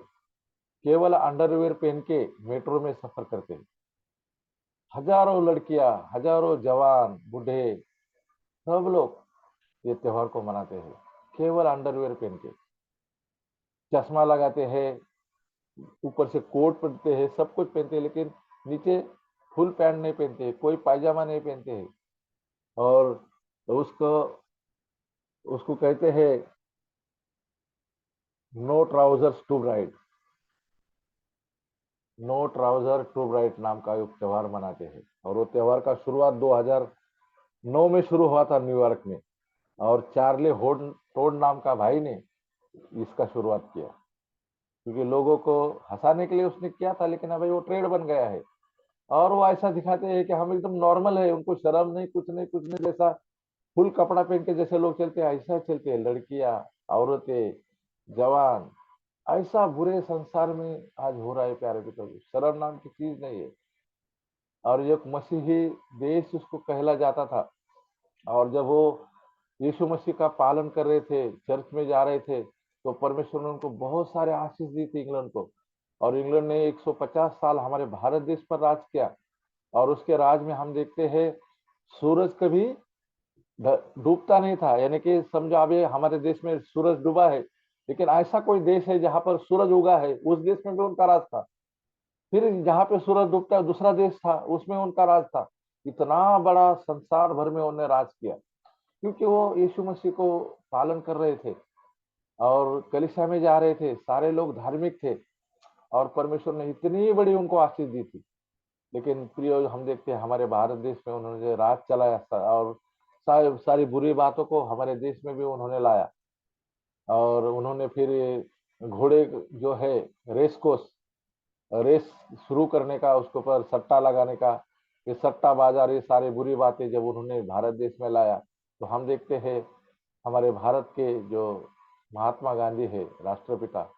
केवल अंडरवेयर पहन के मेट्रो में सफर करते हैं। हजारों लड़कियां, हजारों जवान, बूढ़े, सब लोग ये त्योहार को मनाते हैं केवल अंडरवेयर पहन के। चश्मा लगाते हैं, ऊपर से कोट पहनते हैं, सब कुछ पहनते हैं, लेकिन नीचे फुल पैंट नहीं पहनते, कोई पायजामा नहीं पहनते हैं। और उसको उसको कहते हैं no trousers to bride. No trouser to bride नाम का एक त्योहार मनाते हैं। और वो त्योहार का शुरुआत 2009 में शुरू हुआ था न्यूयॉर्क में, और चार्ली टोड नाम का भाई ने इसका शुरुआत किया, क्योंकि लोगों को हंसाने के लिए उसने किया था, लेकिन अभी वो ट्रेंड बन गया है। और वो ऐसा दिखाते हैं कि हम एकदम नॉर्मल है, उनको शर्म नहीं, कुछ नहीं, कुछ नहीं। जैसा फुल कपड़ा पहन के जैसे लोग चलते हैं ऐसा चलते हैं, लड़कियां, औरतें, जवान। ऐसा बुरे संसार में आज हो रहा है प्यारे मित्रों, शर्म नाम की चीज नहीं है। और एक मसीही देश उसको कहला जाता था। और जब वो यीशु मसीह का पालन कर रहे थे, चर्च में जा रहे थे, तो परमेश्वर ने उनको बहुत सारे आशीष दी थी इंग्लैंड को। और इंग्लैंड ने 150 साल हमारे भारत देश पर राज किया। और उसके राज में हम देखते हैं सूरज कभी डूबता नहीं था। यानी कि समझो अभी हमारे देश में सूरज डूबा है, लेकिन ऐसा कोई देश है जहां पर सूरज उगा है, उस देश में भी उनका राज था। फिर जहां पे सूरज डूबता है दूसरा देश था, उसमें उनका राज था। इतना बड़ा संसार भर में उन्होंने राज किया, क्योंकि वो यीशु मसीह को पालन कर रहे थे और कलीसिया में जा रहे थे, सारे लोग धार्मिक थे और परमेश्वर ने इतनी बड़ी उनको आशीष दी थी। लेकिन प्रियो, हम देखते हैं हमारे भारत देश में उन्होंने राज चलाया और सारी बुरी बातों को हमारे देश में भी उन्होंने लाया। और उन्होंने फिर घोड़े जो है रेस शुरू करने का, उसके ऊपर सट्टा लगाने का, ये सट्टा बाजार, ये सारी बुरी बातें जब उन्होंने भारत देश में लाया, तो हम देखते हैं हमारे भारत के जो महात्मा गांधी है, राष्ट्रपिता,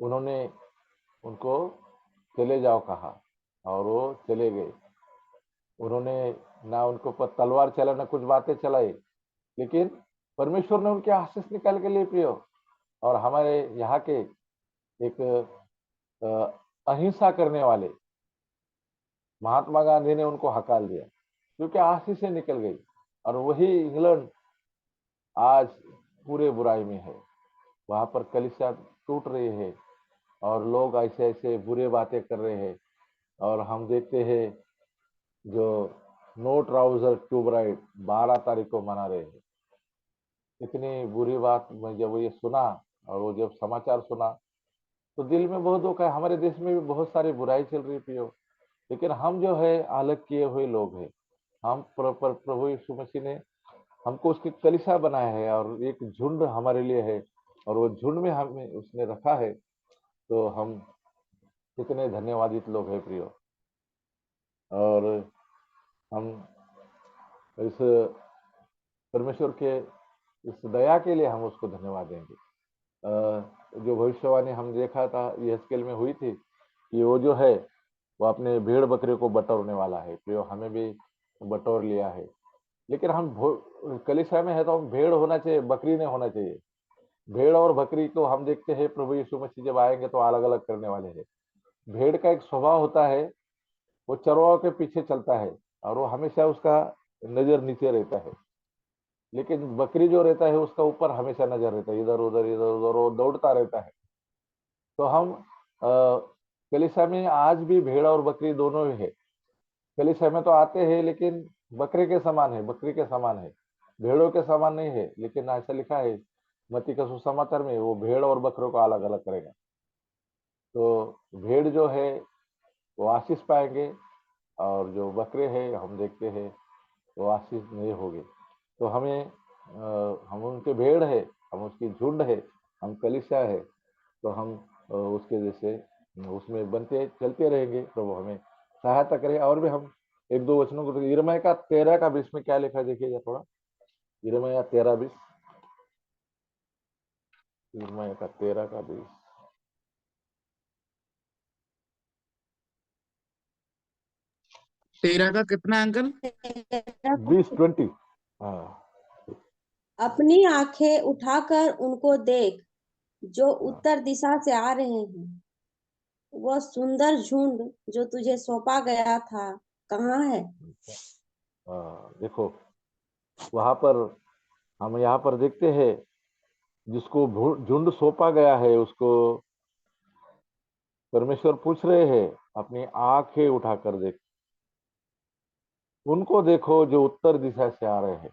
उन्होंने उनको चले जाओ कहा और वो चले गए। उन्होंने ना उनको पर तलवार चला, ना कुछ बातें चलाई, लेकिन परमेश्वर ने उनके आशीष निकाल के लिए प्रियो। और हमारे यहाँ के एक अहिंसा करने वाले महात्मा गांधी ने उनको हकाल दिया, क्योंकि आशीष से निकल गई। और वही इंग्लैंड आज पूरे बुराई में है। वहां पर कलीसिया टूट रही है और लोग ऐसे ऐसे बुरे बातें कर रहे हैं। और हम देखते हैं जो नो ट्राउजर टू ब्राइड 12 तारीख को मना रहे हैं। इतनी बुरी बात मैं जब ये सुना और वो जब समाचार सुना, तो दिल में बहुत दुख है। हमारे देश में भी बहुत सारी बुराई चल रही थी, लेकिन हम जो है अलग किए हुए लोग हैं। हम प्रभु यीशु मसीह ने हमको उसकी कलीसिया बनाया है और एक झुंड हमारे लिए है, और वो झुंड में हमें उसने रखा है। तो हम कितने धन्यवादित लोग हैं प्रियो। और हम इस परमेश्वर के इस दया के लिए हम उसको धन्यवाद देंगे। जो भविष्यवाणी हम देखा था यहेजकेल में हुई थी कि वो जो है वो अपने भेड़ बकरे को बटोरने वाला है, तो हमें भी बटोर लिया है। लेकिन हम कलीसिया में है तो हम भेड़ होना चाहिए, बकरी नहीं होना चाहिए। भेड़ और बकरी को हम देखते हैं प्रभु यीशु मसीह जब आएंगे तो अलग अलग करने वाले हैं। भेड़ का एक स्वभाव होता है, वो चरवाहों के पीछे चलता है और वो हमेशा उसका नजर नीचे रहता है। लेकिन बकरी जो रहता है उसका ऊपर हमेशा नजर रहता है, इधर उधर इधर उधर, वो दौड़ता रहता है। तो हम कलीसिया में आज भी भेड़ और बकरी दोनों ही है। कलीसिया में तो आते हैं लेकिन बकरे के समान है, बकरी के समान है, भेड़ों के समान नहीं है। लेकिन ऐसा लिखा है मत्ती का सुसमाचार में, वो भेड़ और बकरों को अलग अलग करेगा। तो भेड़ जो है वो आशीष पाएंगे, और जो बकरे हैं हम देखते हैं वो आशीष नहीं होंगे। तो हमें हम उनके भेड़ है, हम उसकी झुंड है, हम कलीसिया है। तो हम उसके जैसे उसमें बनते चलते रहेंगे। प्रभु हमें सहायता करे। और भी हम एक दो वचनों को, यिर्मयाह का 13 का 20 में क्या लिखा है देखिए थोड़ा। यिर्मयाह 13:20, यिर्मयाह का 13 का 20। 13 का कितना अंकल? 20:20। हाँ अपनी आंखें उठाकर उनको देख जो हाँ उत्तर दिशा से आ रहे हैं। वह सुंदर झुंड जो तुझे सौंपा गया था कहाँ है? देखो वहां पर हम यहाँ पर देखते हैं, जिसको झुंड सौंपा गया है उसको परमेश्वर पूछ रहे हैं अपनी आंखें उठाकर देख, उनको देखो जो उत्तर दिशा से आ रहे हैं।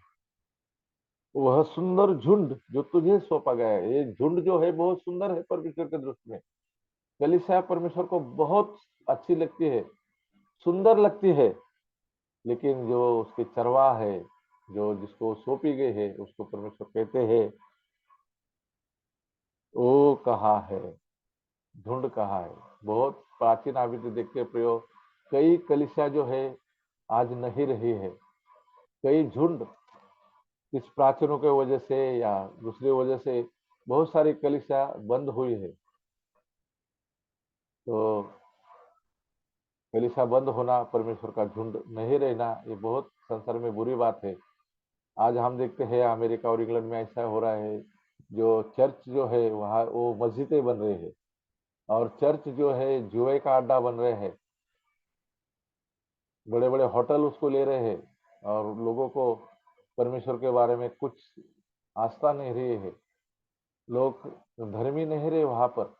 वह सुंदर झुंड जो तुझे सौंपा गया है। ये झुंड जो है बहुत सुंदर है परमेश्वर के दृष्टि में। कलीसिया परमेश्वर को बहुत अच्छी लगती है, सुंदर लगती है। लेकिन जो उसके चरवाह है, जो जिसको सौंपी गई है, उसको परमेश्वर कहते हैं वो कहाँ है, झुंड कहाँ है। बहुत प्राचीन आवृत्ति देखते प्रयोग, कई कलीसिया जो है आज नहीं रही है। कई झुंड इस प्राचीनों के वजह से या दूसरी वजह से बहुत सारी कलीसिया बंद हुई है। तो कलीसिया बंद होना, परमेश्वर का झुंड नहीं रहना, ये बहुत संसार में बुरी बात है। आज हम देखते हैं अमेरिका और इंग्लैंड में ऐसा हो रहा है, जो चर्च जो है वहाँ वो मस्जिदें बन रहे हैं, और चर्च जो है जुए का अड्डा बन रहे हैं। बड़े बड़े होटल उसको ले रहे हैं, और लोगों को परमेश्वर के बारे में कुछ आस्था नहीं रही है। लोग धर्मी नहीं रहे, वहां पर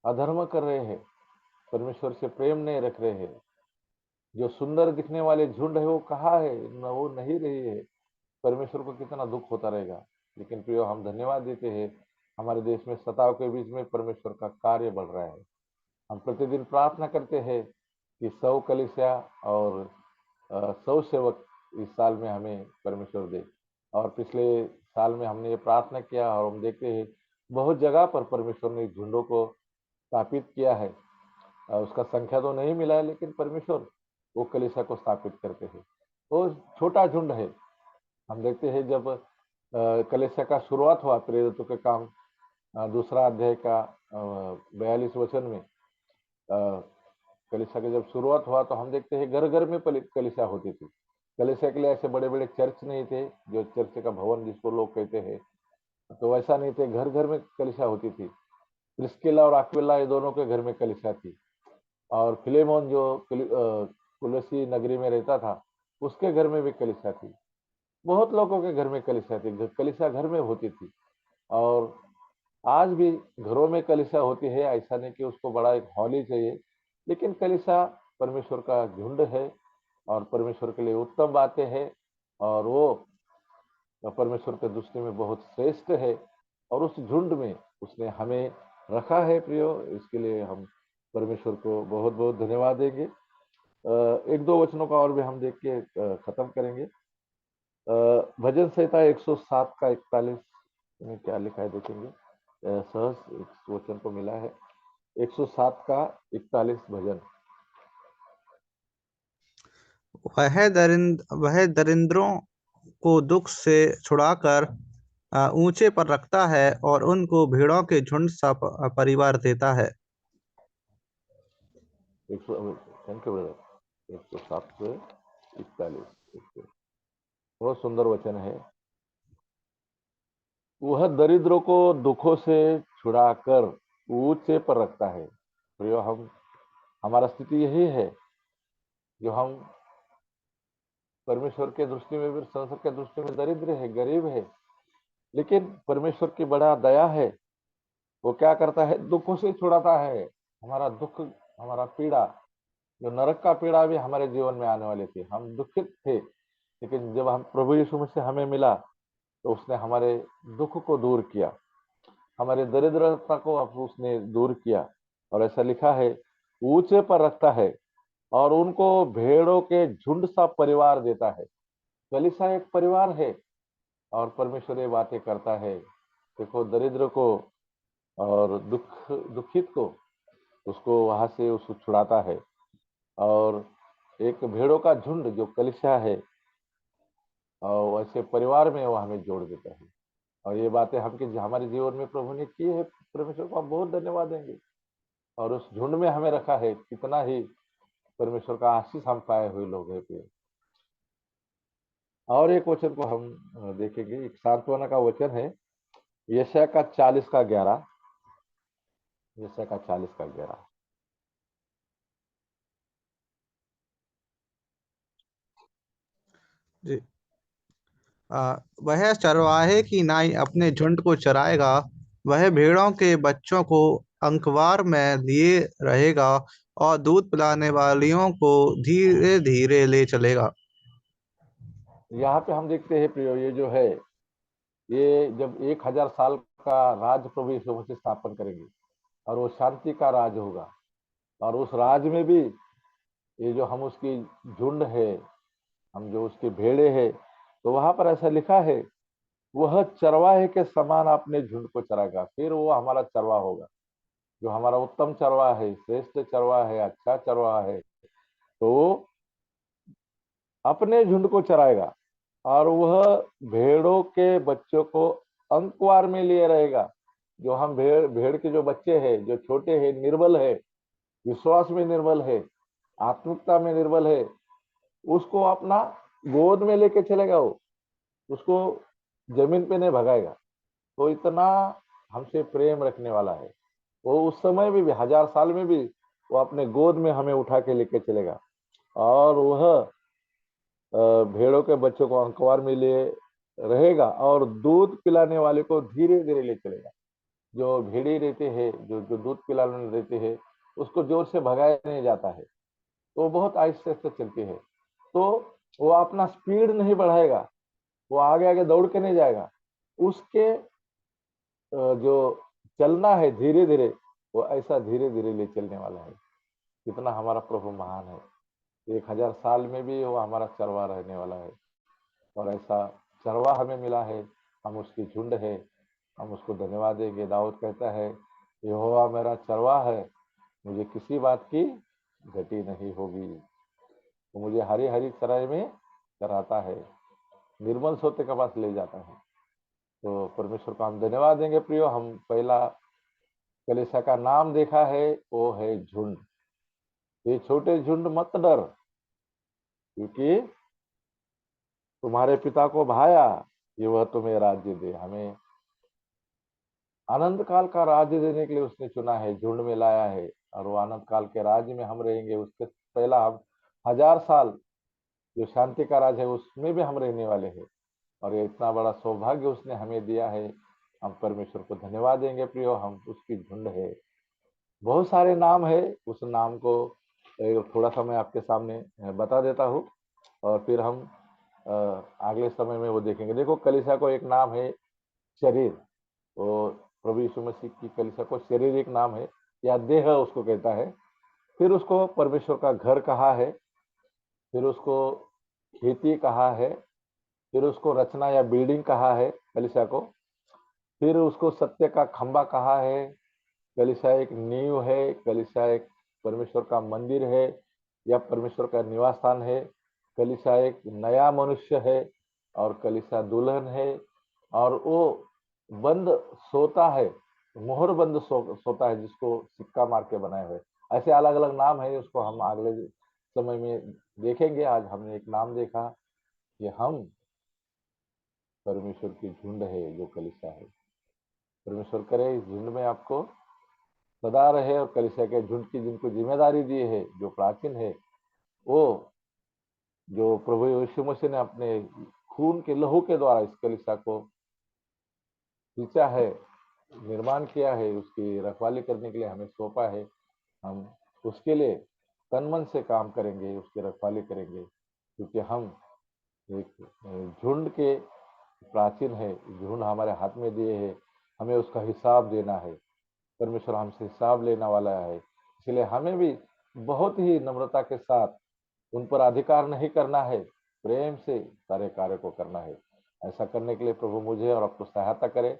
अधर्म कर रहे हैं, परमेश्वर से प्रेम नहीं रख रहे हैं। जो सुंदर दिखने वाले झुंड है वो कहाँ है, वो नहीं रही है। परमेश्वर को कितना दुख होता रहेगा। लेकिन प्रियो हम धन्यवाद देते हैं, हमारे देश में सताव के बीच में परमेश्वर का कार्य बढ़ रहा है। हम प्रतिदिन प्रार्थना करते हैं कि 100 कलीसिया और 100 सेवक इस साल में हमें परमेश्वर दे। और पिछले साल में हमने ये प्रार्थना किया, और हम देखते हैं बहुत जगह पर परमेश्वर ने झुंडों को स्थापित किया है। उसका संख्या तो नहीं मिला है, लेकिन परमेश्वर वो कलीसिया को स्थापित करते हैं। वो छोटा झुंड है। हम देखते हैं जब कलीसिया का शुरुआत हुआ प्रेरितों के काम दूसरा अध्याय का 42 वचन में, कलीसिया की जब शुरुआत हुआ तो हम देखते हैं घर घर में कलीसिया होती थी। कलीसिया के लिए ऐसे बड़े बड़े चर्च नहीं थे, जो चर्च का भवन जिसको लोग कहते हैं, तो वैसा नहीं थे। घर घर में कलीसिया होती थी। प्रिस्किला और अक्विला ये दोनों के घर में कलीसिया थी। और फिलेमोन जो कुलसी नगरी में रहता था, उसके घर में भी कलीसिया थी। बहुत लोगों के घर में कलीसिया थी, कलीसिया घर में होती थी। और आज भी घरों में कलीसिया होती है। ऐसा नहीं कि उसको बड़ा एक हॉल ही चाहिए, लेकिन कलीसिया परमेश्वर का झुंड है, और परमेश्वर के लिए उत्तम बातें हैं, और वो परमेश्वर के दृष्टि में बहुत श्रेष्ठ है। और उस झुंड में उसने हमें रखा है प्रियो, इसके लिए हम परमेश्वर को बहुत बहुत धन्यवाद देंगे। एक दो वचनों का और भी हम देख के खत्म करेंगे। भजन संहिता 107 का 41 में क्या लिखा है देखेंगे। सहज इस वचन को मिला है, 107 का 41 भजन। वह दरिद्रों को दुख से छुड़ाकर ऊंचे पर रखता है और उनको भेड़ों के झुंड सा परिवार देता है। Thank you brother. 107 से 41 बहुत सुंदर वचन है। वह दरिद्रों को दुखों से छुड़ाकर ऊंचे पर रखता है। प्रियो हम हमारा स्थिति यही है, जो हम परमेश्वर के दृष्टि में भी, संसार के दृष्टि में दरिद्र है, गरीब है, लेकिन परमेश्वर की बड़ा दया है। वो क्या करता है, दुखों से छुड़ाता है। हमारा दुख, हमारा पीड़ा, जो नरक का पीड़ा भी हमारे जीवन में आने वाली थी, हम दुखित थे, लेकिन जब हम प्रभु यीशु मसीह हमें मिला तो उसने हमारे दुख को दूर किया, हमारे दरिद्रता को अब उसने दूर किया। और ऐसा लिखा है, ऊंचे पर रखता है और उनको भेड़ों के झुंड सा परिवार देता है। कलीसिया एक परिवार है और परमेश्वर ये बातें करता है। देखो, दरिद्र को और दुखित को, उसको वहां से उसको छुड़ाता है, और एक भेड़ों का झुंड जो कलीसिया है, और वैसे परिवार में वो हमें जोड़ देता है। और ये बातें हमारे जीवन में प्रभु ने की है, परमेश्वर को हम बहुत धन्यवाद देंगे। और उस झुंड में हमें रखा है, कितना ही परमेश्वर का आशीष हम पाए हुए लोग हैं प्रिय। और एक वचन को हम देखेंगे, एक सांत्वना का वचन है, यशायाह का 40 का 11। यशायाह का 40 का 11। जी। वह चरवाहे की नाई अपने झुंड को चराएगा, वह भेड़ों के बच्चों को अंकवार में लिए रहेगा और दूध पिलाने वालियों को धीरे धीरे ले चलेगा। यहाँ पे हम देखते हैं प्रियो, ये जो है, ये जब 1000 साल का राज प्रभु यीशु मसीह स्थापन करेंगे, और वो शांति का राज होगा, और उस राज में भी ये जो हम उसकी झुंड है, हम जो उसके भेड़े हैं, तो वहां पर ऐसा लिखा है, वह चरवाहे के समान अपने झुंड को चराएगा। फिर वो हमारा चरवा होगा, जो हमारा उत्तम चरवा है, श्रेष्ठ चरवा है, अच्छा चरवा है। तो अपने झुंड को चराएगा, और वह भेड़ों के बच्चों को अंकवार में लिए रहेगा। जो हम भेड़ भेड़ के जो बच्चे हैं, जो छोटे हैं, निर्बल है, विश्वास में निर्बल है, आत्मिकता में निर्बल है, उसको अपना गोद में लेके चलेगा। वो उसको जमीन पे नहीं भगाएगा। तो इतना हमसे प्रेम रखने वाला है। वो उस समय में भी, 1000 साल में भी, वो अपने गोद में हमें उठा के लेके चलेगा। और वह भेड़ों के बच्चों को अंकवार में लिए रहेगा, और दूध पिलाने वाले को धीरे धीरे ले चलेगा। जो भेड़ी रहते हैं, जो जो दूध पिलाने रहते हैं, उसको जोर से भगाया नहीं जाता है, तो बहुत आहिस्ते आहिस्ते चलती है। तो वो अपना स्पीड नहीं बढ़ाएगा, वो आगे आगे दौड़ के नहीं जाएगा। उसके जो चलना है धीरे धीरे, वो ऐसा धीरे धीरे ले चलने वाला है। कितना हमारा प्रभु महान है। 1000 साल में भी वो हमारा चरवा रहने वाला है, और ऐसा चरवा हमें मिला है। हम उसकी झुंड है, हम उसको धन्यवाद देंगे। दाऊद कहता है, यहोवा मेरा चरवा है, मुझे किसी बात की घटी नहीं होगी। वो मुझे हरी हरी चराई में चराता है, निर्मल सोते के पास ले जाता है। तो परमेश्वर को हम धन्यवाद देंगे प्रियो। हम पहला कलीसिया का नाम देखा है, वो है झुंड। ये छोटे झुंड मत डर, क्योंकि तुम्हारे पिता को भाया कि वह तुम्हें राज्य दे। हमें अनंत काल का राज्य देने के लिए उसने चुना है, झुंड में लाया है, और वो अनंत काल के राज्य में हम रहेंगे। उसके पहला हम 1000 साल जो शांति का राज है, उसमें भी हम रहने वाले हैं। और ये इतना बड़ा सौभाग्य उसने हमें दिया है। हम परमेश्वर को धन्यवाद देंगे प्रियो, हम उसकी झुंड है। बहुत सारे नाम है, उस नाम को थोड़ा सा मैं आपके सामने बता देता हूँ, और फिर हम अगले समय में वो देखेंगे। देखो, कलीसिया को एक नाम है शरीर। तो प्रभु यीशु मसीह की कलीसिया को शरीर एक नाम है, या देह उसको कहता है। फिर उसको परमेश्वर का घर कहा है, फिर उसको खेती कहा है, फिर उसको रचना या बिल्डिंग कहा है कलीसिया को, फिर उसको सत्य का खंबा कहा है। कलीसिया एक नींव है, कलीसिया एक परमेश्वर का मंदिर है, या परमेश्वर का निवास स्थान है। कलीसिया एक नया मनुष्य है, और कलीसिया दुल्हन है, और वो बंद सोता है, मोहर बंद सोता है, जिसको सिक्का मार के बनाए हुए। ऐसे अलग अलग नाम है, उसको हम अगले समय में देखेंगे। आज हमने एक नाम देखा कि हम परमेश्वर की झुंड है, जो कलीसिया है। परमेश्वर करे इस झुंड में आपको सदा रहे, और कलीसिया के झुंड की जिनको जिम्मेदारी दी है, जो प्राचीन है, वो जो प्रभु यीशु मसीह ने अपने खून के लहू के द्वारा इस कलीसिया को खींचा है, निर्माण किया है, उसकी रखवाली करने के लिए हमें सौंपा है। हम उसके लिए तन मन से काम करेंगे, उसकी रखवाली करेंगे, क्योंकि हम एक झुंड के प्राचीन है, झुंड हमारे हाथ में दिए है, हमें उसका हिसाब देना है। परमेश्वर हमसे हिसाब लेने वाला है, इसलिए हमें भी बहुत ही नम्रता के साथ उन पर अधिकार नहीं करना है, प्रेम से सारे कार्य को करना है। ऐसा करने के लिए प्रभु मुझे और आपको सहायता करे।